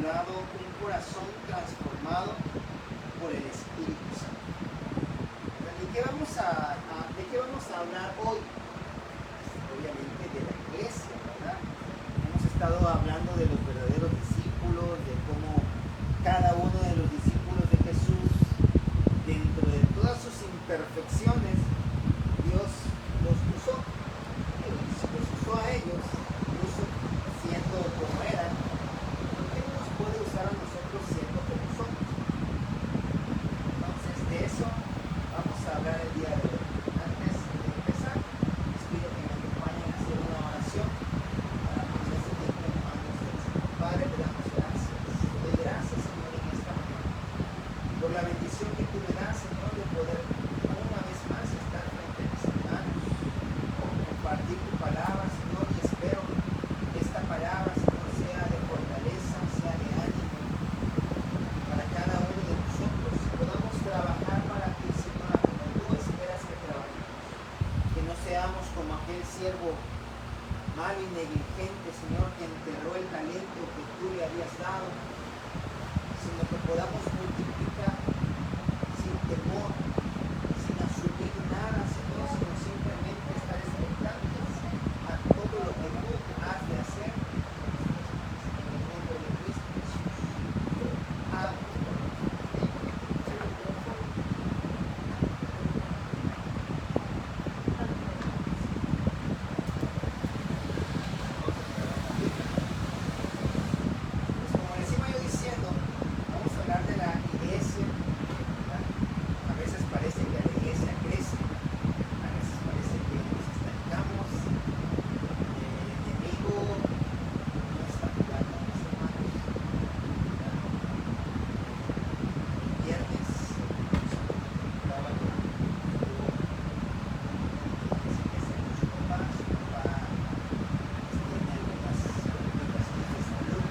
titulado Un corazón transformado por el Espíritu Santo. ¿De qué vamos a hablar hoy? Obviamente de la iglesia, ¿verdad? Hemos estado hablando de los verdaderos discípulos, de cómo cada uno de los discípulos de Jesús, dentro de todas sus imperfecciones, Dios los usó. Los usó a ellos, incluso siendo como eran. ¿Por qué no nos puede usar a nosotros siendo como somos? Entonces, de eso vamos a hablar el día de hoy. Antes de empezar, les pido que me acompañen a hacer una oración para poner ese tiempo en manos del Señor. Padre, te damos gracias. Te doy gracias, Señor, en esta mañana, por la bendición que tú me das, Señor, de poder una vez más estar frente a mis hermanos, compartir tu palabra, Señor, y espero que esta palabra, Señor, sea de fortaleza, sea de ánimo para cada uno de nosotros, podamos trabajar para ti, Señor, como tú esperas que trabajemos, que no seamos como aquel siervo malo y negligente, Señor, que enterró el talento que tú le habías dado, sino que podamos multiplicar sin temor, sin asumir nada, Señor, sino simplemente estar expectantes a todo lo que tú has de hacer en el nombre de Cristo Jesús. Amén. Pues como les iba yo diciendo, vamos a hablar de la iglesia, ¿verdad? A veces parece que la iglesia crece, a veces parece que nos estancamos, el enemigo no está jugando a mis hermanos, ¿verdad? El viernes estaba yo, su papá tiene algunas complicaciones de salud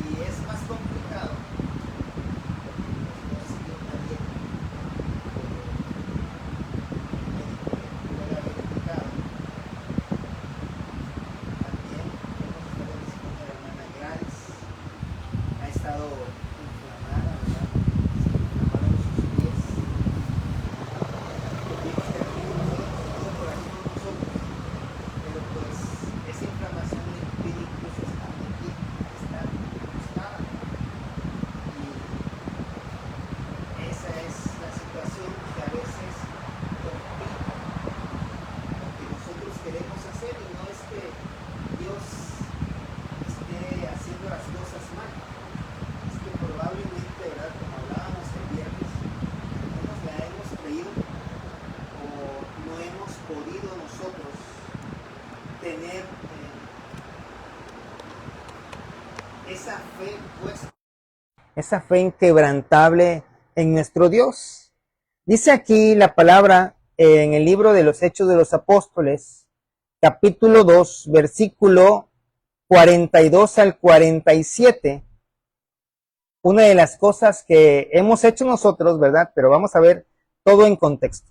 y es más complicado porque no sigue una dieta que el médico le haber indicado. También hemos estado diciendo que la hermana Gladys ha estado inflamada, ¿verdad? Se le inflamaron sus pies. Tuvimos que venir nosotros, tenido corazón nosotros, pero pues esa inflamación le impide incluso estar de pie, estar acostada. Y esa es la situación que a veces complica lo que nosotros queremos hacer, y no es que Dios esté haciendo las cosas mal, es que probablemente, ¿verdad? Como hablábamos el viernes, no nos la hemos creído o no hemos podido nosotros tener esa fe puesta, esa fe inquebrantable en nuestro Dios. Dice aquí la palabra en el libro de los Hechos de los Apóstoles, capítulo 2, versículo 42 al 47. Una de las cosas que hemos hecho nosotros, ¿verdad? Pero vamos a ver todo en contexto.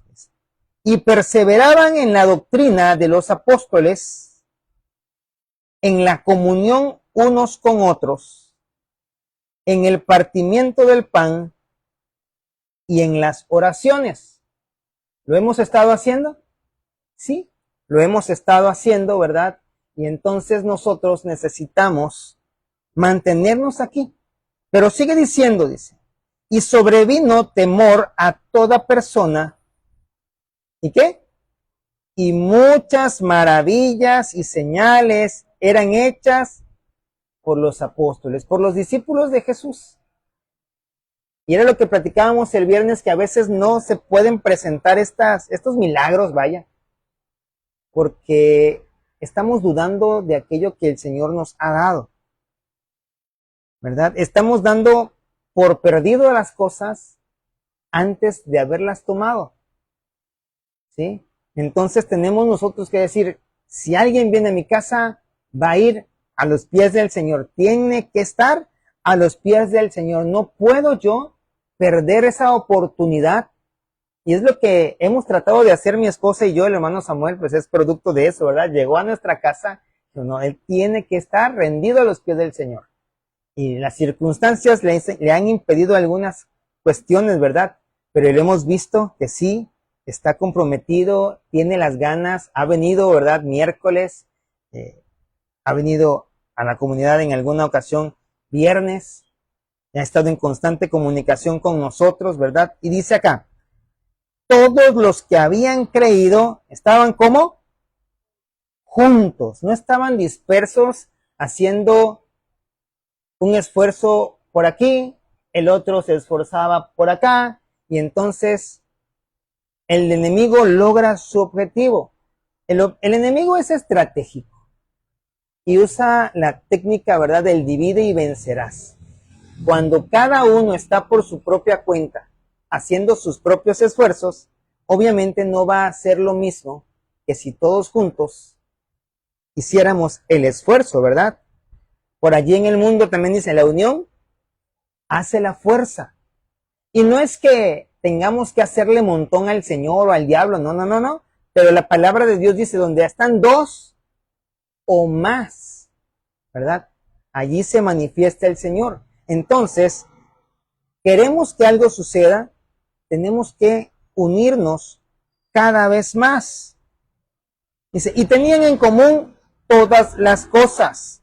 Y perseveraban en la doctrina de los apóstoles, en la comunión unos con otros, en el partimiento del pan y en las oraciones. ¿Lo hemos estado haciendo? Sí, lo hemos estado haciendo, ¿verdad? Y entonces nosotros necesitamos mantenernos aquí. Pero sigue diciendo, dice, y sobrevino temor a toda persona. ¿Y qué? Y muchas maravillas y señales eran hechas por los apóstoles, por los discípulos de Jesús. Y era lo que platicábamos el viernes, que a veces no se pueden presentar estos milagros, vaya, porque estamos dudando de aquello que el Señor nos ha dado, ¿verdad? Estamos dando por perdido las cosas antes de haberlas tomado, ¿sí? Entonces tenemos nosotros que decir, si alguien viene a mi casa, va a ir a los pies del Señor, tiene que estar a los pies del Señor. No puedo yo perder esa oportunidad. Y es lo que hemos tratado de hacer mi esposa y yo, el hermano Samuel, pues es producto de eso, ¿verdad? Llegó a nuestra casa, no, él tiene que estar rendido a los pies del Señor. Y las circunstancias le han impedido algunas cuestiones, ¿verdad? Pero lo hemos visto que sí, está comprometido, tiene las ganas, ha venido, ¿verdad? Miércoles, ha venido a la comunidad en alguna ocasión viernes, ha estado en constante comunicación con nosotros, ¿verdad? Y dice acá, todos los que habían creído estaban como juntos, no estaban dispersos haciendo un esfuerzo por aquí, el otro se esforzaba por acá, y entonces el enemigo logra su objetivo. El enemigo es estratégico y usa la técnica, ¿verdad?, del divide y vencerás. Cuando cada uno está por su propia cuenta, haciendo sus propios esfuerzos, obviamente no va a ser lo mismo que si todos juntos hiciéramos el esfuerzo, ¿verdad? Por allí en el mundo también dice, la unión hace la fuerza. Y no es que tengamos que hacerle montón al Señor o al diablo, no. Pero la palabra de Dios dice, donde están dos o más, ¿verdad? Allí se manifiesta el Señor. Entonces, queremos que algo suceda, tenemos que unirnos cada vez más. Dice, y tenían en común todas las cosas.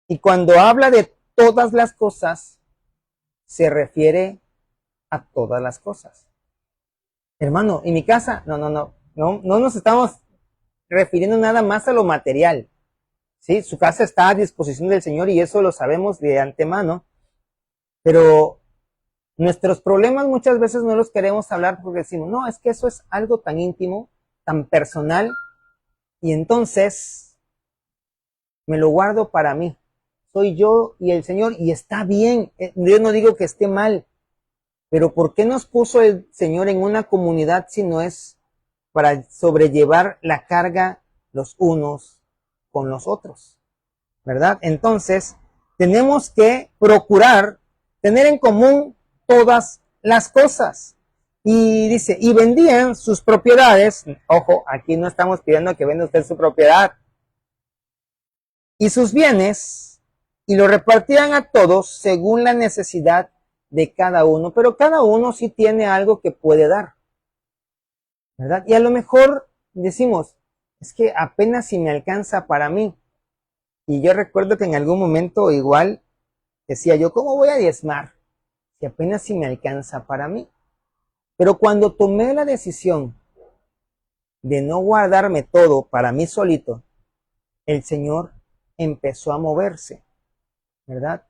Y cuando habla de todas las cosas, se refiere a todas las cosas. Hermano, en mi casa, no nos estamos refiriendo nada más a lo material. ¿Sí? Su casa está a disposición del Señor y eso lo sabemos de antemano. Pero nuestros problemas muchas veces no los queremos hablar porque decimos, no, es que eso es algo tan íntimo, tan personal, y entonces me lo guardo para mí. Soy yo y el Señor, y está bien. Yo no digo que esté mal, pero ¿por qué nos puso el Señor en una comunidad si no es para sobrellevar la carga los unos con los otros? ¿Verdad? Entonces, tenemos que procurar tener en común todas las cosas. Y dice, y vendían sus propiedades. Ojo, aquí no estamos pidiendo que venda usted su propiedad. Y sus bienes, y lo repartían a todos según la necesidad de cada uno. Pero cada uno sí tiene algo que puede dar, ¿verdad? Y a lo mejor decimos, es que apenas si me alcanza para mí. Y yo recuerdo que en algún momento igual decía yo, ¿cómo voy a diezmar? Si apenas si me alcanza para mí. Pero cuando tomé la decisión de no guardarme todo para mí solito, el Señor empezó a moverse, ¿verdad?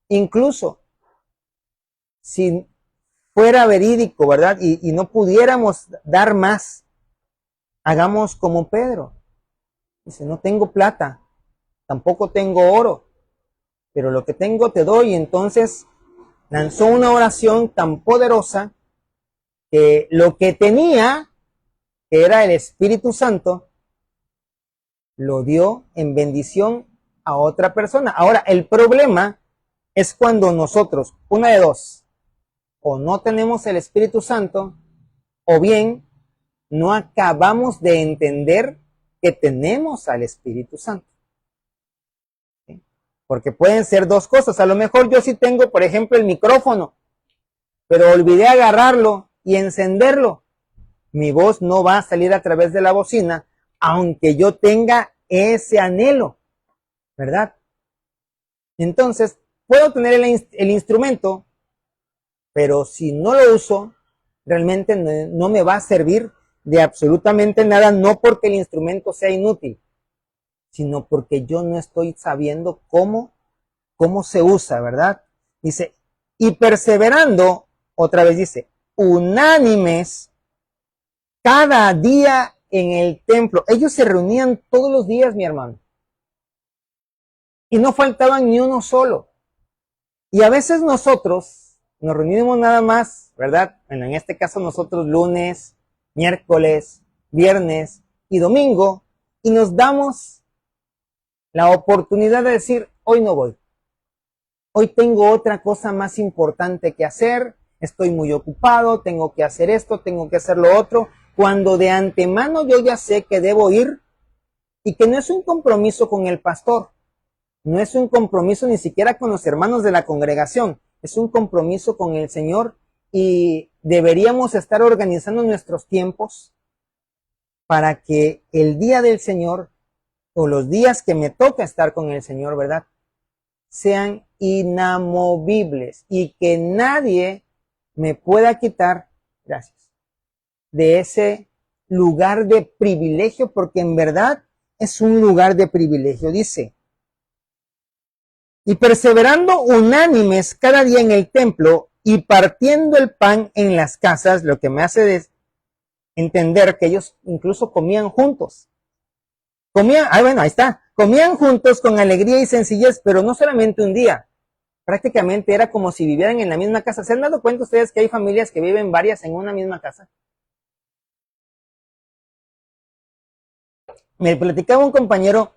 Incluso si fuera verídico, ¿verdad? Y no pudiéramos dar más, hagamos como Pedro. Dice, no tengo plata, tampoco tengo oro, pero lo que tengo te doy. Entonces lanzó una oración tan poderosa que lo que tenía, que era el Espíritu Santo, lo dio en bendición a otra persona. Ahora, el problema es cuando nosotros, una de dos, o no tenemos el Espíritu Santo, o bien no acabamos de entender que tenemos al Espíritu Santo. ¿Sí? Porque pueden ser dos cosas. A lo mejor yo sí tengo, por ejemplo, el micrófono, pero olvidé agarrarlo y encenderlo. Mi voz no va a salir a través de la bocina, aunque yo tenga ese anhelo, ¿verdad? Entonces, puedo tener el instrumento, pero si no lo uso, realmente no me va a servir de absolutamente nada, no porque el instrumento sea inútil, sino porque yo no estoy sabiendo cómo se usa, ¿verdad? Dice, y perseverando, otra vez dice, unánimes cada día en el templo. Ellos se reunían todos los días, mi hermano. Y no faltaban ni uno solo. Y a veces nosotros nos reunimos nada más, ¿verdad? Bueno, en este caso nosotros lunes, miércoles, viernes y domingo, y nos damos la oportunidad de decir, hoy no voy. Hoy tengo otra cosa más importante que hacer, estoy muy ocupado, tengo que hacer esto, tengo que hacer lo otro, cuando de antemano yo ya sé que debo ir y que no es un compromiso con el pastor, No es un compromiso ni siquiera con los hermanos de la congregación, es un compromiso con el Señor y deberíamos estar organizando nuestros tiempos para que el día del Señor o los días que me toca estar con el Señor, ¿verdad?, sean inamovibles y que nadie me pueda quitar, gracias, de ese lugar de privilegio, porque en verdad es un lugar de privilegio. Dice, y perseverando unánimes cada día en el templo y partiendo el pan en las casas, lo que me hace entender que ellos incluso comían juntos. Comían, ahí está, comían juntos con alegría y sencillez, pero no solamente un día, prácticamente era como si vivieran en la misma casa. ¿Se han dado cuenta ustedes que hay familias que viven varias en una misma casa? Me platicaba un compañero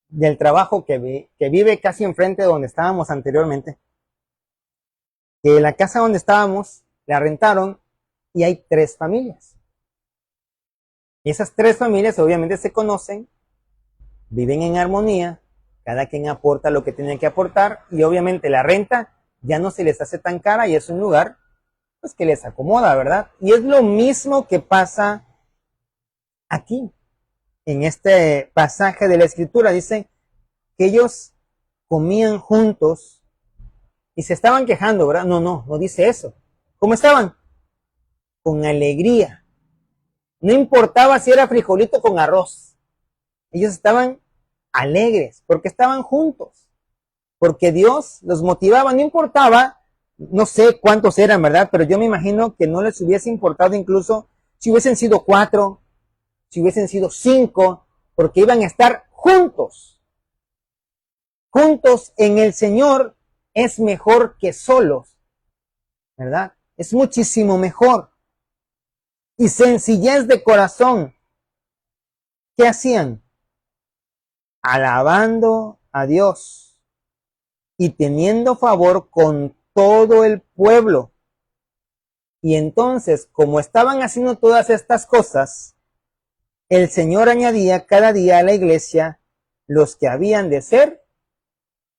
del trabajo que vive casi enfrente de donde estábamos anteriormente, que la casa donde estábamos la rentaron y hay 3 familias. Y esas 3 familias obviamente se conocen, viven en armonía, cada quien aporta lo que tiene que aportar y obviamente la renta ya no se les hace tan cara y es un lugar pues que les acomoda, ¿verdad? Y es lo mismo que pasa aquí, en este pasaje de la Escritura. Dice que ellos comían juntos y se estaban quejando, ¿verdad? No dice eso. ¿Cómo estaban? Con alegría. No importaba si era frijolito con arroz. Ellos estaban alegres porque estaban juntos. Porque Dios los motivaba. No importaba, no sé cuántos eran, ¿verdad? Pero yo me imagino que no les hubiese importado incluso si hubiesen sido 4, si hubiesen sido 5, porque iban a estar juntos. Juntos en el Señor es mejor que solos, ¿verdad? Es muchísimo mejor. Y sencillez de corazón. ¿Qué hacían? Alabando a Dios y teniendo favor con todo el pueblo. Y entonces, como estaban haciendo todas estas cosas, el Señor añadía cada día a la iglesia los que habían de ser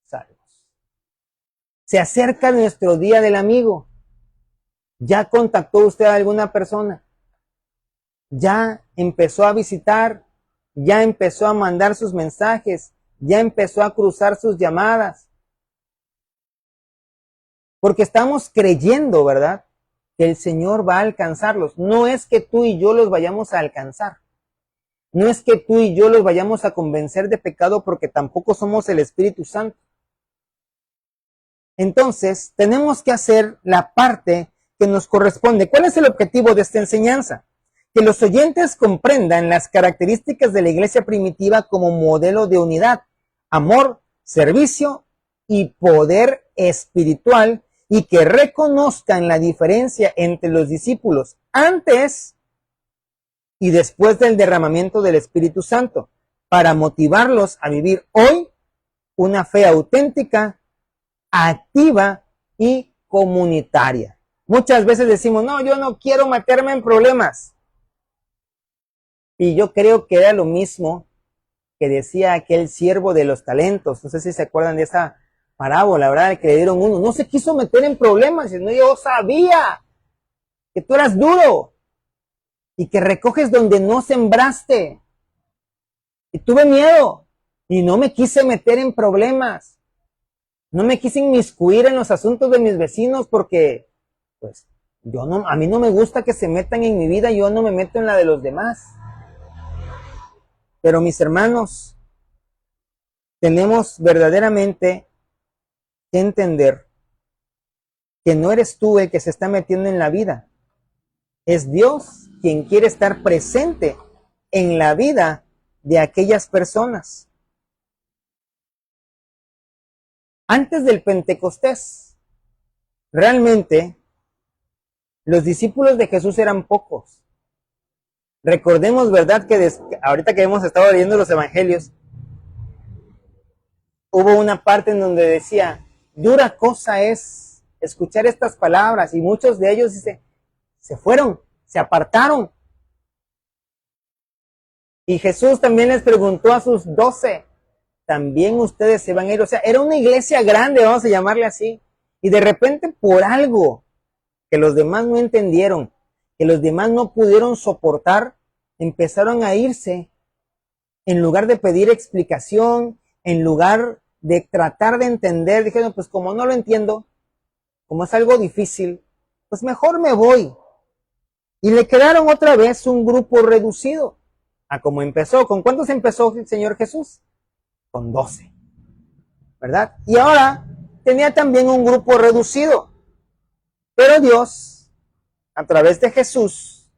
salvos. Se acerca nuestro día del amigo. ¿Ya contactó usted a alguna persona? ¿Ya empezó a visitar? ¿Ya empezó a mandar sus mensajes? ¿Ya empezó a cruzar sus llamadas? Porque estamos creyendo, ¿verdad?, que el Señor va a alcanzarlos. No es que tú y yo los vayamos a alcanzar. No es que tú y yo los vayamos a convencer de pecado porque tampoco somos el Espíritu Santo. Entonces, tenemos que hacer la parte que nos corresponde. ¿Cuál es el objetivo de esta enseñanza? Que los oyentes comprendan las características de la iglesia primitiva como modelo de unidad, amor, servicio y poder espiritual, y que reconozcan la diferencia entre los discípulos antes y después del derramamiento del Espíritu Santo, para motivarlos a vivir hoy una fe auténtica, activa y comunitaria. Muchas veces decimos, no, yo no quiero meterme en problemas. Y yo creo que era lo mismo que decía aquel siervo de los talentos. No sé si se acuerdan de esa parábola, ¿verdad? El que le dieron uno. No se quiso meter en problemas. No, yo sabía que tú eras duro y que recoges donde no sembraste. Y tuve miedo y no me quise meter en problemas. No me quise inmiscuir en los asuntos de mis vecinos porque, pues, a mí no me gusta que se metan en mi vida, yo no me meto en la de los demás. Pero mis hermanos, tenemos verdaderamente que entender que no eres tú el que se está metiendo en la vida. Es Dios quien quiere estar presente en la vida de aquellas personas. Antes del Pentecostés, realmente los discípulos de Jesús eran pocos. Recordemos, ¿verdad?, que ahorita que hemos estado leyendo los evangelios, hubo una parte en donde decía, dura cosa es escuchar estas palabras, y muchos de ellos se fueron, se apartaron. Y Jesús también les preguntó a sus 12, también ustedes se van a ir. O sea, era una iglesia grande, vamos a llamarle así. Y de repente, por algo que los demás no entendieron, que los demás no pudieron soportar, empezaron a irse. En lugar de pedir explicación, en lugar de tratar de entender, dijeron, pues como no lo entiendo, como es algo difícil, pues mejor me voy. Y le quedaron otra vez un grupo reducido a como empezó. ¿Con cuántos empezó el Señor Jesús? Con 12, ¿verdad? Y ahora tenía también un grupo reducido. Pero Dios, a través de Jesús,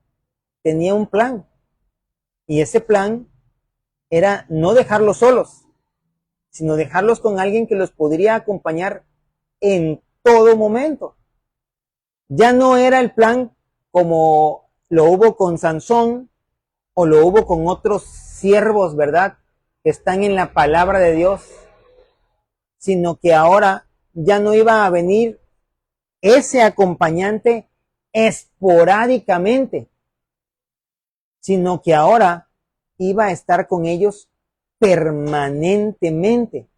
tenía un plan. Y ese plan era no dejarlos solos, sino dejarlos con alguien que los podría acompañar en todo momento. Ya no era el plan como lo hubo con Sansón o lo hubo con otros siervos, ¿verdad?, que están en la palabra de Dios, sino que ahora ya no iba a venir ese acompañante esporádicamente, sino que ahora iba a estar con ellos permanentemente.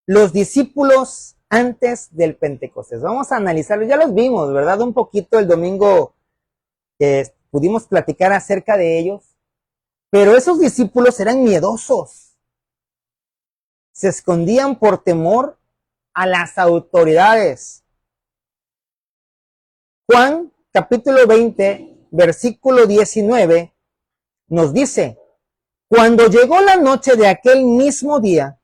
Los discípulos antes del Pentecostés. Vamos a analizarlo. Ya los vimos, ¿verdad? Un poquito el domingo que pudimos platicar acerca de ellos. Pero esos discípulos eran miedosos. Se escondían por temor a las autoridades. Juan, capítulo 20, versículo 19, nos dice, cuando llegó la noche de aquel mismo día,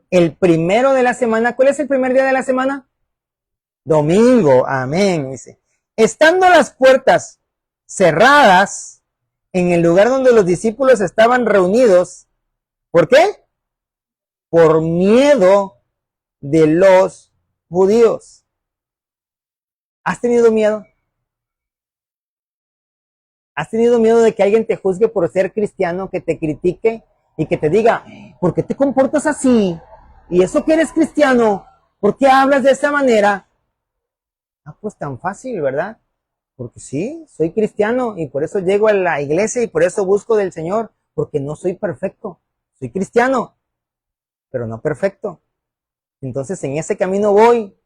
el primero de la semana, ¿cuál es el primer día de la semana? Domingo, amén, dice. Estando las puertas cerradas en el lugar donde los discípulos estaban reunidos, ¿por qué? Por miedo de los judíos. ¿Has tenido miedo? ¿Has tenido miedo de que alguien te juzgue por ser cristiano, que te critique y que te diga, ¿por qué te comportas así? Y eso que eres cristiano, ¿por qué hablas de esa manera? Ah, pues tan fácil, ¿verdad? Porque sí, soy cristiano y por eso llego a la iglesia y por eso busco del Señor, porque no soy perfecto. Soy cristiano, pero no perfecto. Entonces en ese camino voy.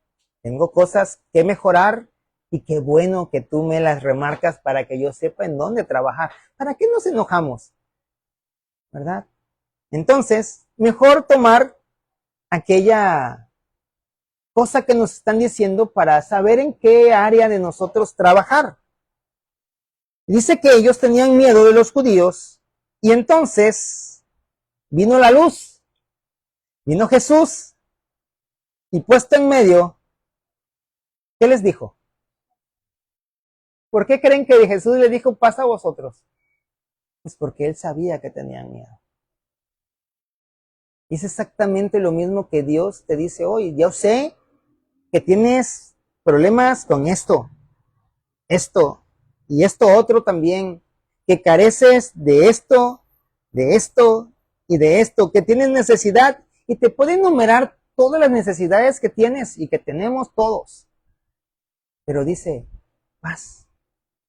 Tengo cosas que mejorar y qué bueno que tú me las remarcas para que yo sepa en dónde trabajar. ¿Para qué nos enojamos? ¿Verdad? Entonces, mejor tomar aquella cosa que nos están diciendo para saber en qué área de nosotros trabajar. Dice que ellos tenían miedo de los judíos y entonces vino la luz, vino Jesús y puesto en medio, ¿qué les dijo? ¿Por qué creen que Jesús les dijo, pasa a vosotros? Pues porque él sabía que tenían miedo. Y es exactamente lo mismo que Dios te dice hoy. Yo sé que tienes problemas con esto y esto otro también, que careces de esto y de esto, que tienes necesidad y te puede enumerar todas las necesidades que tienes y que tenemos todos. Pero dice, paz,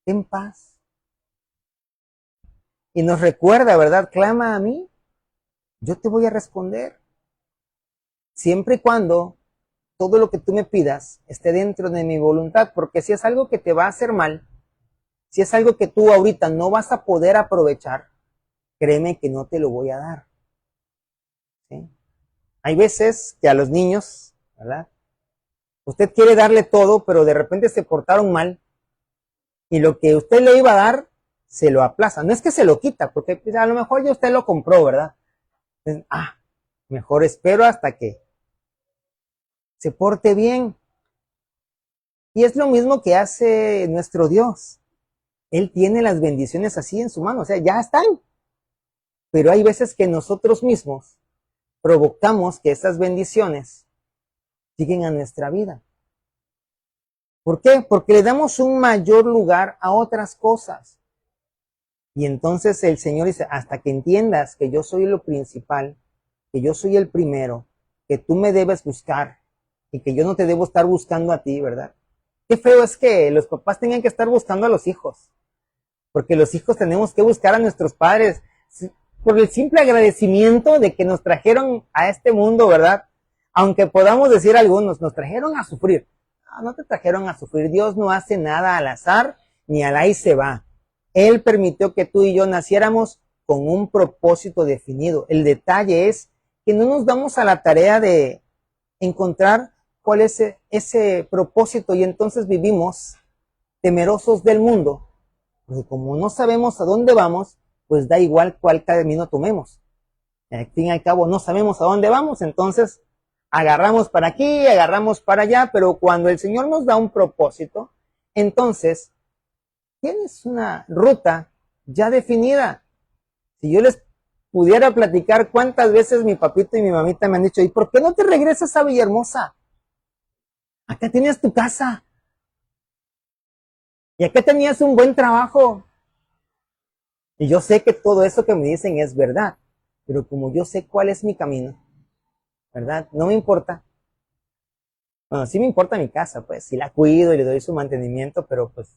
ten paz. Y nos recuerda, ¿verdad? Clama a mí, yo te voy a responder. Siempre y cuando todo lo que tú me pidas esté dentro de mi voluntad, porque si es algo que te va a hacer mal, si es algo que tú ahorita no vas a poder aprovechar, créeme que no te lo voy a dar. ¿Sí? Hay veces que a los niños, ¿verdad? Usted quiere darle todo, pero de repente se portaron mal y lo que usted le iba a dar, se lo aplaza. No es que se lo quita, porque pues, a lo mejor ya usted lo compró, ¿verdad? Entonces, mejor espero hasta que se porte bien. Y es lo mismo que hace nuestro Dios. Él tiene las bendiciones así en su mano, o sea, ya están. Pero hay veces que nosotros mismos provocamos que esas bendiciones lleguen a nuestra vida. ¿Por qué? Porque le damos un mayor lugar a otras cosas. Y entonces el Señor dice, hasta que entiendas que yo soy lo principal, que yo soy el primero, que tú me debes buscar y que yo no te debo estar buscando a ti, ¿verdad? Qué feo es que los papás tengan que estar buscando a los hijos, porque los hijos tenemos que buscar a nuestros padres por el simple agradecimiento de que nos trajeron a este mundo, ¿verdad? Aunque podamos decir algunos, nos trajeron a sufrir. No, no te trajeron a sufrir. Dios no hace nada al azar ni al ahí se va. Él permitió que tú y yo naciéramos con un propósito definido. El detalle es que no nos damos a la tarea de encontrar cuál es ese propósito y entonces vivimos temerosos del mundo, porque como no sabemos a dónde vamos, pues da igual cuál camino tomemos. Al fin y al cabo no sabemos a dónde vamos, entonces agarramos para aquí, agarramos para allá, pero cuando el Señor nos da un propósito, entonces tienes una ruta ya definida. Si yo les pudiera platicar cuántas veces mi papito y mi mamita me han dicho, ¿y por qué no te regresas a Villahermosa? Acá tienes tu casa. Y acá tenías un buen trabajo. Y yo sé que todo eso que me dicen es verdad. Pero como yo sé cuál es mi camino, ¿verdad? No me importa. Bueno, sí me importa mi casa, pues. Sí la cuido y le doy su mantenimiento, pero pues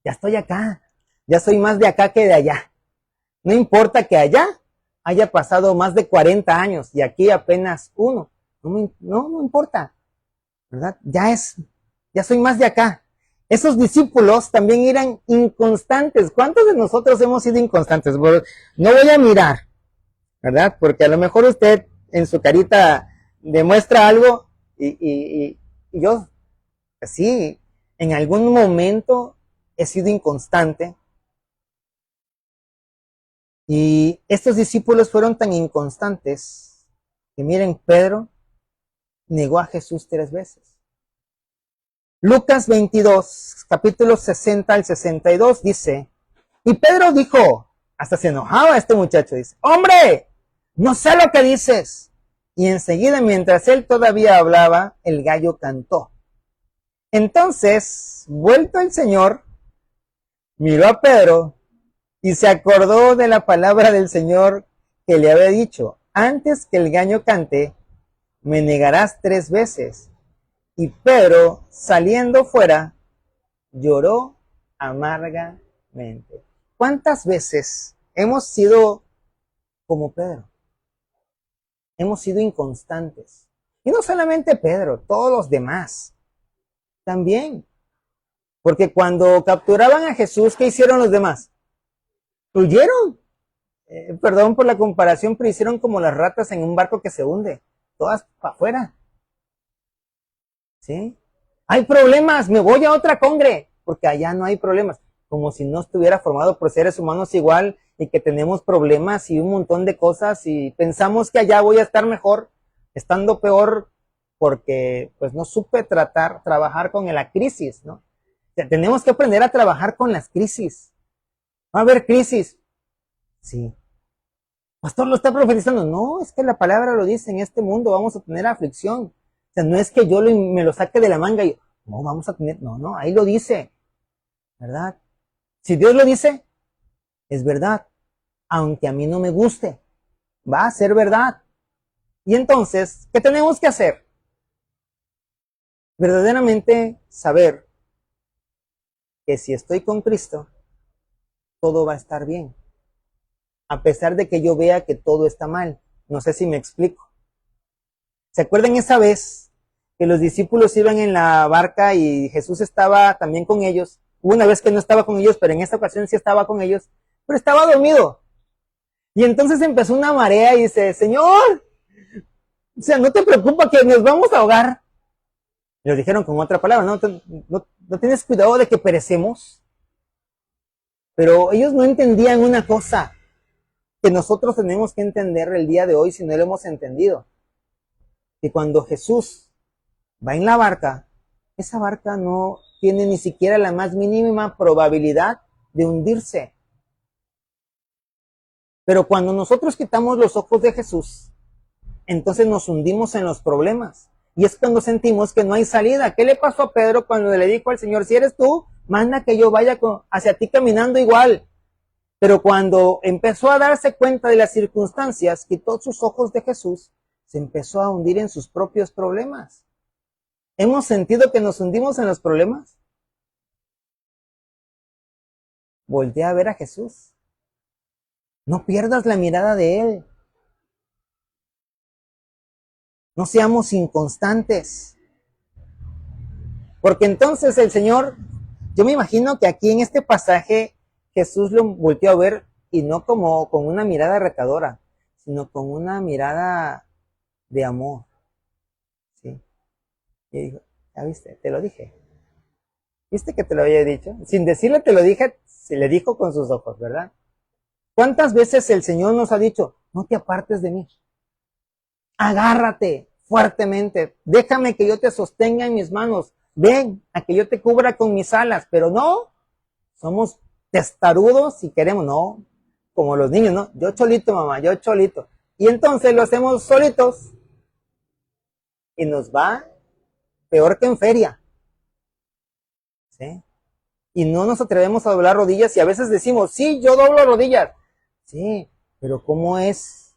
ya estoy acá. Ya soy más de acá que de allá. No importa que allá haya pasado más de 40 años y aquí apenas uno. No importa, ¿verdad? Ya soy más de acá. Esos discípulos también eran inconstantes. ¿Cuántos de nosotros hemos sido inconstantes? Bueno, no voy a mirar, ¿verdad? Porque a lo mejor usted en su carita demuestra algo y yo, sí, en algún momento he sido inconstante. Y estos discípulos fueron tan inconstantes que miren, Pedro negó a Jesús 3 veces. Lucas 22, capítulo 60 al 62 dice, y Pedro dijo, hasta se enojaba este muchacho, dice, hombre, no sé lo que dices. Y enseguida, mientras él todavía hablaba, el gallo cantó. Entonces, vuelto el Señor, miró a Pedro y se acordó de la palabra del Señor que le había dicho, antes que el gallo cante, me negarás 3 veces. Y Pedro, saliendo fuera, lloró amargamente. ¿Cuántas veces hemos sido como Pedro? Hemos sido inconstantes. Y no solamente Pedro, todos los demás también. Porque cuando capturaban a Jesús, ¿qué hicieron los demás? Huyeron. Perdón por la comparación, pero hicieron como las ratas en un barco que se hunde. Todas para afuera. ¿Sí? Hay problemas, me voy a otra congre, porque allá no hay problemas. Como si no estuviera formado por seres humanos igual y que tenemos problemas y un montón de cosas y pensamos que allá voy a estar mejor, estando peor porque pues no supe trabajar con la crisis, ¿no? O sea, tenemos que aprender a trabajar con las crisis. Va a haber crisis. Sí. Pastor, lo está profetizando. No, es que la palabra lo dice, en este mundo vamos a tener aflicción. O sea, no es que yo me lo saque de la manga y no, vamos a tener, no, ahí lo dice, ¿verdad? Si Dios lo dice, es verdad. Aunque a mí no me guste, va a ser verdad. Y entonces, ¿qué tenemos que hacer? Verdaderamente saber que si estoy con Cristo, todo va a estar bien. A pesar de que yo vea que todo está mal. No sé si me explico. ¿Se acuerdan esa vez que los discípulos iban en la barca y Jesús estaba también con ellos? Hubo una vez que no estaba con ellos, pero en esta ocasión sí estaba con ellos, pero estaba dormido. Y entonces empezó una marea y dice, Señor, o sea, no te preocupa que nos vamos a ahogar. Y lo dijeron con otra palabra, no tienes cuidado de que perecemos. Pero ellos no entendían una cosa que nosotros tenemos que entender el día de hoy si no lo hemos entendido. Que cuando Jesús va en la barca, esa barca no tiene ni siquiera la más mínima probabilidad de hundirse. Pero cuando nosotros quitamos los ojos de Jesús, entonces nos hundimos en los problemas. Y es cuando sentimos que no hay salida. ¿Qué le pasó a Pedro cuando le dijo al Señor, si eres tú, manda que yo vaya hacia ti caminando igual? Pero cuando empezó a darse cuenta de las circunstancias, quitó sus ojos de Jesús, se empezó a hundir en sus propios problemas. ¿Hemos sentido que nos hundimos en los problemas? Voltea a ver a Jesús. No pierdas la mirada de Él. No seamos inconstantes. Porque entonces el Señor, yo me imagino que aquí en este pasaje Jesús lo volteó a ver y no como con una mirada retadora, sino con una mirada de amor. ¿Sí? Y dijo, ya viste, te lo dije. ¿Viste que te lo había dicho? Sin decirle te lo dije, se le dijo con sus ojos, ¿verdad? ¿Cuántas veces el Señor nos ha dicho, no te apartes de mí? Agárrate fuertemente, déjame que yo te sostenga en mis manos, ven a que yo te cubra con mis alas, pero no, somos testarudos y queremos, no, como los niños, ¿no? Yo cholito, mamá, yo cholito. Y entonces lo hacemos solitos y nos va peor que en feria, ¿sí? Y no nos atrevemos a doblar rodillas y a veces decimos, sí, yo doblo rodillas. Sí, pero ¿cómo es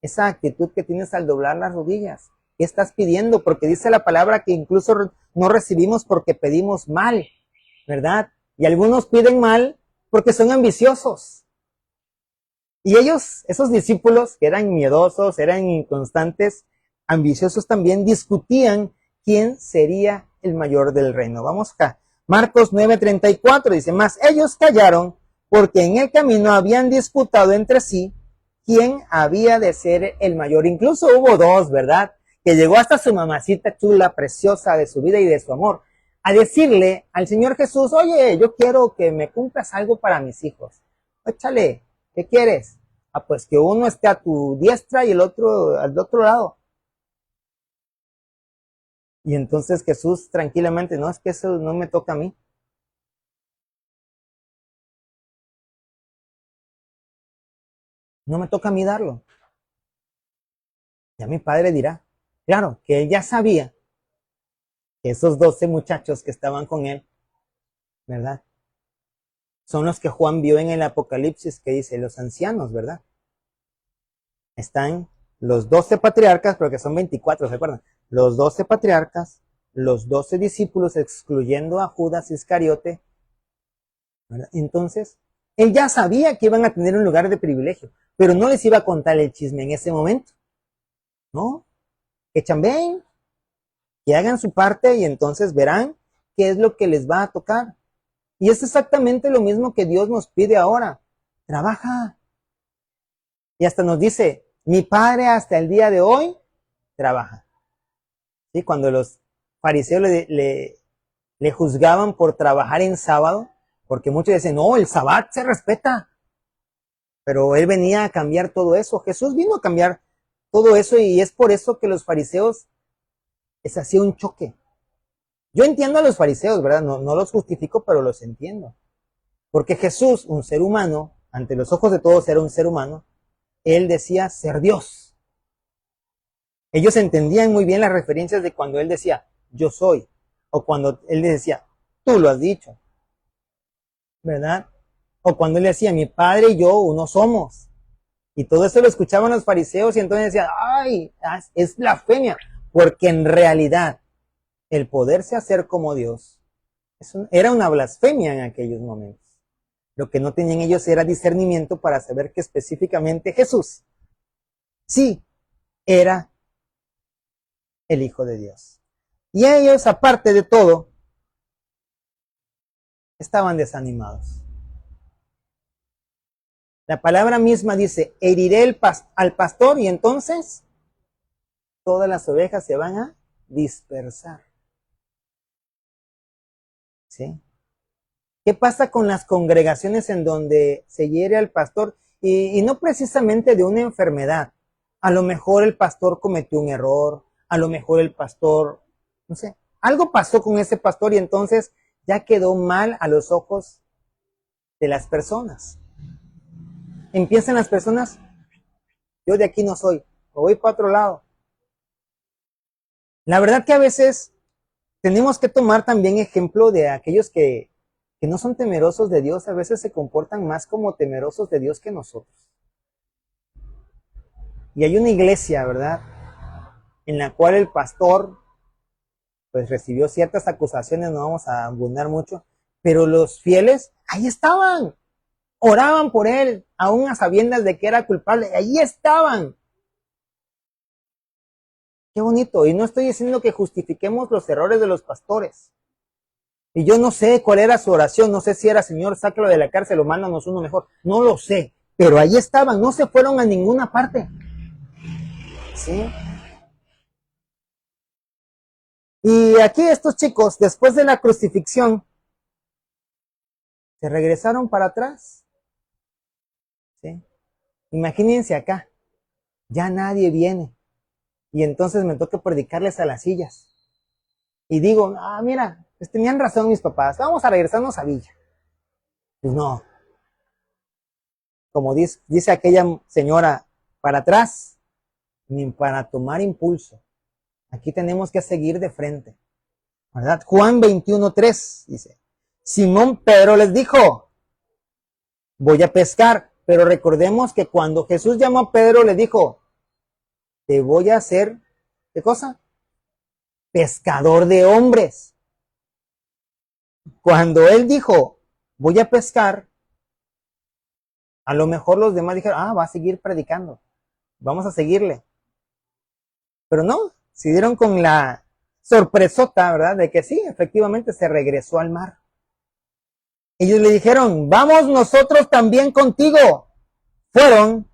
esa actitud que tienes al doblar las rodillas? ¿Qué estás pidiendo? Porque dice la palabra que incluso no recibimos porque pedimos mal, ¿verdad? Y algunos piden mal porque son ambiciosos. Y ellos, esos discípulos que eran miedosos, eran inconstantes, ambiciosos también, discutían quién sería el mayor del reino. Vamos acá. Marcos 9:34 dice, mas ellos callaron porque en el camino habían disputado entre sí quién había de ser el mayor. Incluso hubo dos, ¿verdad? Que llegó hasta su mamacita chula, preciosa de su vida y de su amor, a decirle al Señor Jesús, oye, yo quiero que me cumplas algo para mis hijos. Échale, ¿qué quieres? Ah, pues que uno esté a tu diestra y el otro al otro lado. Y entonces Jesús tranquilamente, no, es que eso no me toca a mí. No me toca a mí darlo. Ya mi padre dirá. Claro, que él ya sabía que esos 12 muchachos que estaban con él, ¿verdad? Son los que Juan vio en el Apocalipsis que dice los ancianos, ¿verdad? Están los 12 patriarcas, porque son 24, ¿se acuerdan? Los 12 patriarcas, los 12 discípulos, excluyendo a Judas Iscariote, ¿verdad? Entonces, él ya sabía que iban a tener un lugar de privilegio, pero no les iba a contar el chisme en ese momento, ¿no? Que chambeen, que hagan su parte y entonces verán qué es lo que les va a tocar. Y es exactamente lo mismo que Dios nos pide ahora. Trabaja. Y hasta nos dice, mi padre hasta el día de hoy trabaja. ¿Sí? Cuando los fariseos le juzgaban por trabajar en sábado, porque muchos dicen, no, el sabbat se respeta. Pero él venía a cambiar todo eso. Jesús vino a cambiar todo eso y es por eso que los fariseos les hacía un choque. Yo entiendo a los fariseos, ¿verdad? No los justifico, pero los entiendo. Porque Jesús, un ser humano, ante los ojos de todos era un ser humano, él decía ser Dios. Ellos entendían muy bien las referencias de cuando él decía, yo soy, o cuando él decía, tú lo has dicho, ¿verdad? O cuando él decía, mi padre y yo uno somos. Y todo eso lo escuchaban los fariseos y entonces decían, ay, es blasfemia, porque en realidad el poderse hacer como Dios era una blasfemia en aquellos momentos. Lo que no tenían ellos era discernimiento para saber que específicamente Jesús sí era el Hijo de Dios. Y ellos, aparte de todo, estaban desanimados. La palabra misma dice, heriré al pastor y entonces todas las ovejas se van a dispersar. ¿Sí? ¿Qué pasa con las congregaciones en donde se hiere al pastor? Y no precisamente de una enfermedad. A lo mejor el pastor cometió un error, a lo mejor el pastor, no sé, algo pasó con ese pastor y entonces ya quedó mal a los ojos de las personas. Empiezan las personas, yo de aquí no soy, me voy para otro lado. La verdad que a veces tenemos que tomar también ejemplo de aquellos que no son temerosos de Dios, a veces se comportan más como temerosos de Dios que nosotros. Y hay una iglesia, ¿verdad? En la cual el pastor pues recibió ciertas acusaciones, no vamos a abundar mucho, pero los fieles ahí estaban, oraban por él, aún a sabiendas de que era culpable. Allí estaban. Qué bonito. Y no estoy diciendo que justifiquemos los errores de los pastores. Y yo no sé cuál era su oración. No sé si era, Señor, sácalo de la cárcel o mándanos uno mejor. No lo sé. Pero allí estaban. No se fueron a ninguna parte. ¿Sí? Y aquí estos chicos, después de la crucifixión, se regresaron para atrás. ¿Sí? Imagínense acá. Ya nadie viene. Y entonces me toca predicarles a las sillas. Y digo, mira, pues tenían razón mis papás, vamos a regresarnos a Villa. Pues no. Como dice aquella señora, para atrás, ni para tomar impulso. Aquí tenemos que seguir de frente. ¿Verdad? Juan 21:3 dice, Simón Pedro les dijo, voy a pescar. Pero recordemos que cuando Jesús llamó a Pedro, le dijo, te voy a hacer, ¿qué cosa? Pescador de hombres. Cuando él dijo, voy a pescar, a lo mejor los demás dijeron, va a seguir predicando, vamos a seguirle. Pero no, se dieron con la sorpresota, ¿verdad? De que sí, efectivamente se regresó al mar. Ellos le dijeron, vamos nosotros también contigo. Fueron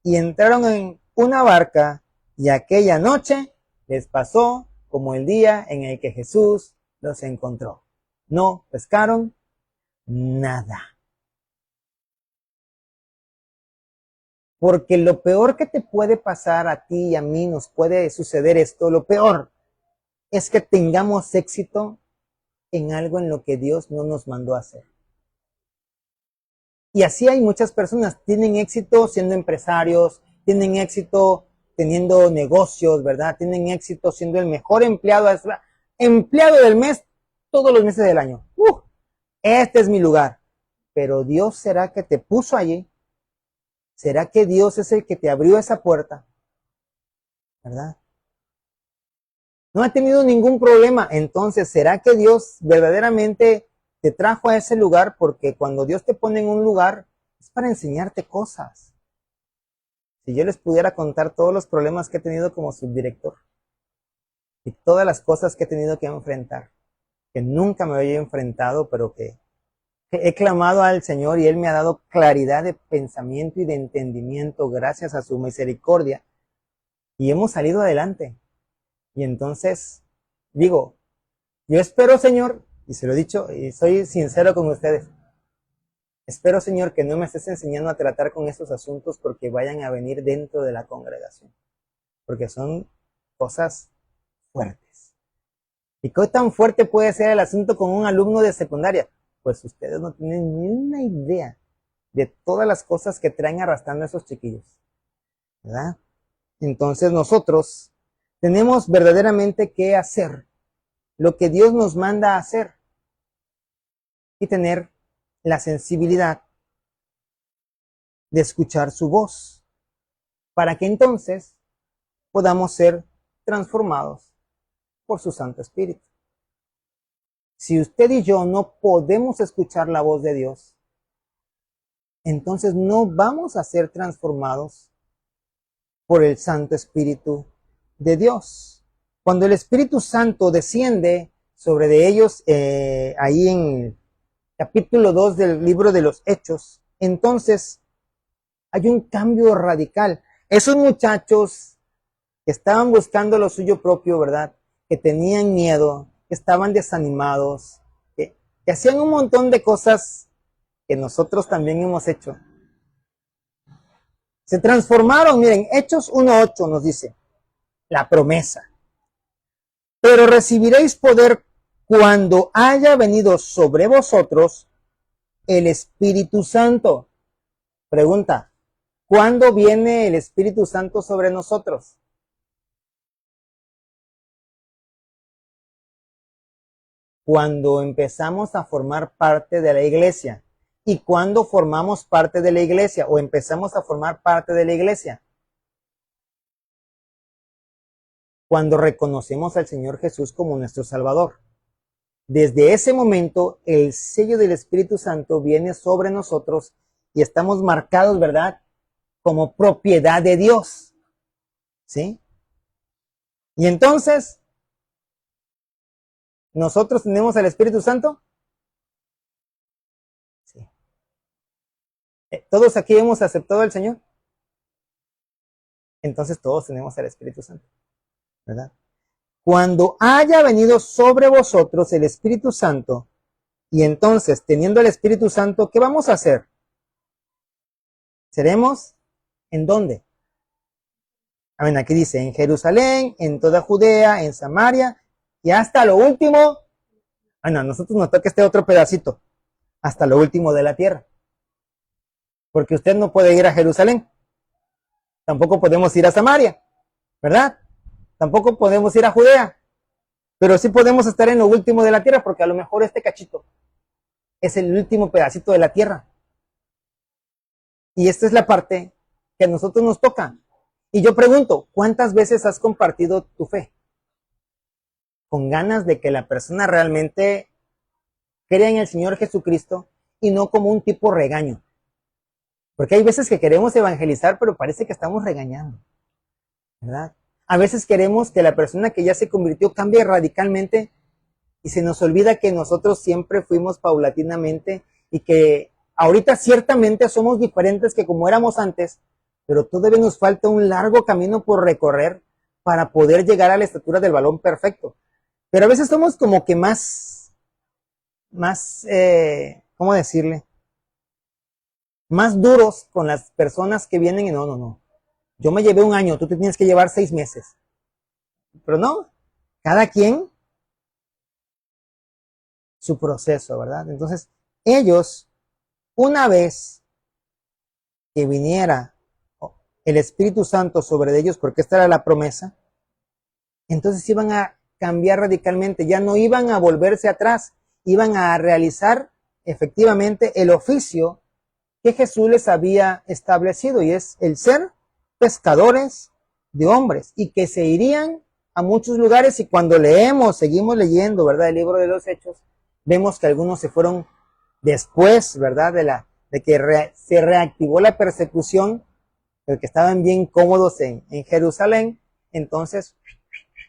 y entraron en una barca y aquella noche les pasó como el día en el que Jesús los encontró. No pescaron nada. Porque lo peor que te puede pasar a ti y a mí, nos puede suceder esto, lo peor es que tengamos éxito en algo en lo que Dios no nos mandó a hacer. Y así hay muchas personas, tienen éxito siendo empresarios, tienen éxito teniendo negocios, ¿verdad? Tienen éxito siendo el mejor empleado del mes todos los meses del año. Este es mi lugar. Pero Dios, ¿será que te puso allí? ¿Será que Dios es el que te abrió esa puerta? ¿Verdad? No ha tenido ningún problema. Entonces, ¿será que Dios verdaderamente te trajo a ese lugar? Porque cuando Dios te pone en un lugar, es para enseñarte cosas. Si yo les pudiera contar todos los problemas que he tenido como subdirector y todas las cosas que he tenido que enfrentar, que nunca me había enfrentado, pero que he clamado al Señor y Él me ha dado claridad de pensamiento y de entendimiento gracias a su misericordia, y hemos salido adelante. Y entonces digo, yo espero, Señor, y se lo he dicho y soy sincero con ustedes, espero, Señor, que no me estés enseñando a tratar con estos asuntos porque vayan a venir dentro de la congregación, porque son cosas fuertes. ¿Y qué tan fuerte puede ser el asunto con un alumno de secundaria? Pues ustedes no tienen ni una idea de todas las cosas que traen arrastrando a esos chiquillos, ¿verdad? Entonces nosotros tenemos verdaderamente que hacer lo que Dios nos manda a hacer y tener la sensibilidad de escuchar su voz para que entonces podamos ser transformados por su Santo Espíritu. Si usted y yo no podemos escuchar la voz de Dios, entonces no vamos a ser transformados por el Santo Espíritu de Dios. Cuando el Espíritu Santo desciende sobre de ellos, ahí en el capítulo 2 del libro de los Hechos, entonces hay un cambio radical. Esos muchachos que estaban buscando lo suyo propio, ¿verdad? Que tenían miedo, que estaban desanimados, que hacían un montón de cosas que nosotros también hemos hecho. Se transformaron, miren, Hechos 1:8 nos dice, la promesa. Pero recibiréis poder cuando haya venido sobre vosotros el Espíritu Santo. Pregunta, ¿cuándo viene el Espíritu Santo sobre nosotros? Cuando empezamos a formar parte de la iglesia. ¿Y cuándo formamos parte de la iglesia o empezamos a formar parte de la iglesia? Cuando reconocemos al Señor Jesús como nuestro Salvador. Desde ese momento, el sello del Espíritu Santo viene sobre nosotros y estamos marcados, ¿verdad?, como propiedad de Dios. ¿Sí? Y entonces, ¿nosotros tenemos al Espíritu Santo? Sí. ¿Todos aquí hemos aceptado al Señor? Entonces todos tenemos al Espíritu Santo, ¿verdad? Cuando haya venido sobre vosotros el Espíritu Santo, y entonces, teniendo el Espíritu Santo, ¿qué vamos a hacer? ¿Seremos en dónde? Amén, aquí dice, en Jerusalén, en toda Judea, en Samaria, y hasta lo último, no, a nosotros nos toca este otro pedacito, hasta lo último de la tierra. Porque usted no puede ir a Jerusalén, tampoco podemos ir a Samaria, ¿verdad? Tampoco podemos ir a Judea, pero sí podemos estar en lo último de la tierra, porque a lo mejor este cachito es el último pedacito de la tierra. Y esta es la parte que a nosotros nos toca. Y yo pregunto, ¿cuántas veces has compartido tu fe? Con ganas de que la persona realmente crea en el Señor Jesucristo y no como un tipo regaño. Porque hay veces que queremos evangelizar, pero parece que estamos regañando, ¿verdad? A veces queremos que la persona que ya se convirtió cambie radicalmente y se nos olvida que nosotros siempre fuimos paulatinamente y que ahorita ciertamente somos diferentes que como éramos antes, pero todavía nos falta un largo camino por recorrer para poder llegar a la estatura del varón perfecto. Pero a veces somos como que más, ¿cómo decirle? Más duros con las personas que vienen y no. Yo me llevé un año, tú te tienes que llevar 6 meses. Pero no, cada quien su proceso, ¿verdad? Entonces, ellos, una vez que viniera el Espíritu Santo sobre ellos, porque esta era la promesa, entonces iban a cambiar radicalmente, ya no iban a volverse atrás, iban a realizar efectivamente el oficio que Jesús les había establecido, y es el ser pescadores de hombres, y que se irían a muchos lugares. Y cuando seguimos leyendo, ¿verdad?, el libro de los Hechos, vemos que algunos se fueron después, ¿verdad?, de que se reactivó la persecución, porque estaban bien cómodos en Jerusalén. Entonces,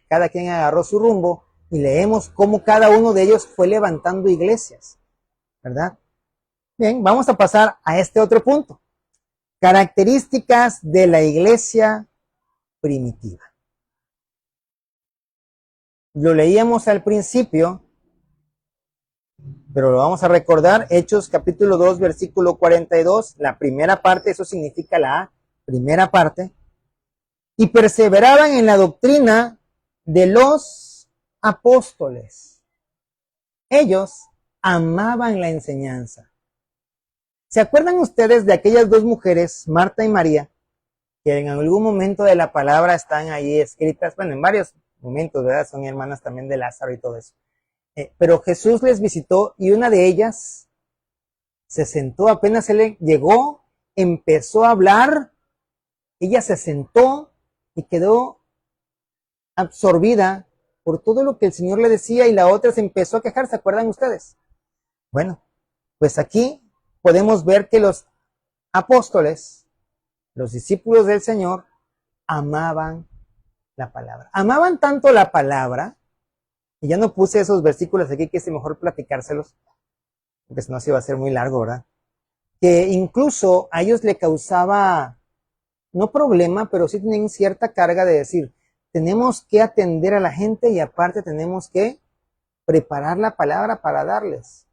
cada quien agarró su rumbo, y leemos cómo cada uno de ellos fue levantando iglesias, ¿verdad? Bien, vamos a pasar a este otro punto. Características de la iglesia primitiva. Lo leíamos al principio, pero lo vamos a recordar. Hechos capítulo 2, versículo 42, la primera parte, eso significa la primera parte. Y perseveraban en la doctrina de los apóstoles. Ellos amaban la enseñanza. ¿Se acuerdan ustedes de aquellas dos mujeres, Marta y María, que en algún momento de la palabra están ahí escritas? Bueno, en varios momentos, ¿verdad? Son hermanas también de Lázaro y todo eso. Pero Jesús les visitó y una de ellas se sentó, apenas él llegó, empezó a hablar, ella se sentó y quedó absorbida por todo lo que el Señor le decía, y la otra se empezó a quejar. ¿Se acuerdan ustedes? Bueno, pues aquí podemos ver que los apóstoles, los discípulos del Señor, amaban la palabra. Amaban tanto la palabra, y ya no puse esos versículos aquí, que es mejor platicárselos, porque si no se iba a hacer muy largo, ¿verdad? Que incluso a ellos le causaba, no problema, pero sí tenían cierta carga de decir, tenemos que atender a la gente y aparte tenemos que preparar la palabra para darles.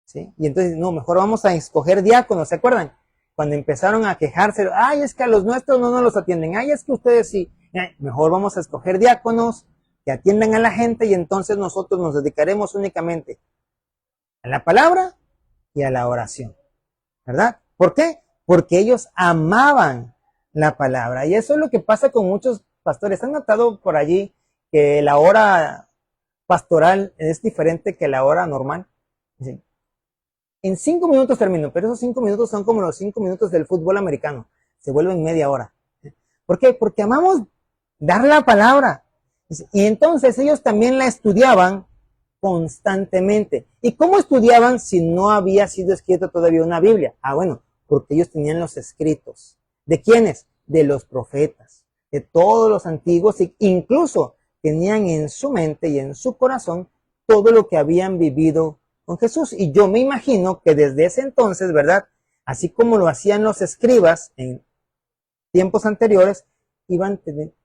¿Sí? Y entonces, no, mejor vamos a escoger diáconos, ¿se acuerdan? Cuando empezaron a quejarse, ay, es que a los nuestros no nos los atienden, ay, es que ustedes sí, mejor vamos a escoger diáconos que atiendan a la gente, y entonces nosotros nos dedicaremos únicamente a la palabra y a la oración, ¿verdad? ¿Por qué? Porque ellos amaban la palabra, y eso es lo que pasa con muchos pastores. ¿Han notado por allí que la hora pastoral es diferente que la hora normal? ¿Sí? En 5 minutos termino, pero esos 5 minutos son como los 5 minutos del fútbol americano. Se vuelven media hora. ¿Por qué? Porque amamos dar la palabra. Y entonces ellos también la estudiaban constantemente. ¿Y cómo estudiaban si no había sido escrito todavía una Biblia? Bueno, porque ellos tenían los escritos. ¿De quiénes? De los profetas, de todos los antiguos, e incluso tenían en su mente y en su corazón todo lo que habían vivido con Jesús. Y yo me imagino que desde ese entonces, ¿verdad? Así como lo hacían los escribas en tiempos anteriores, iban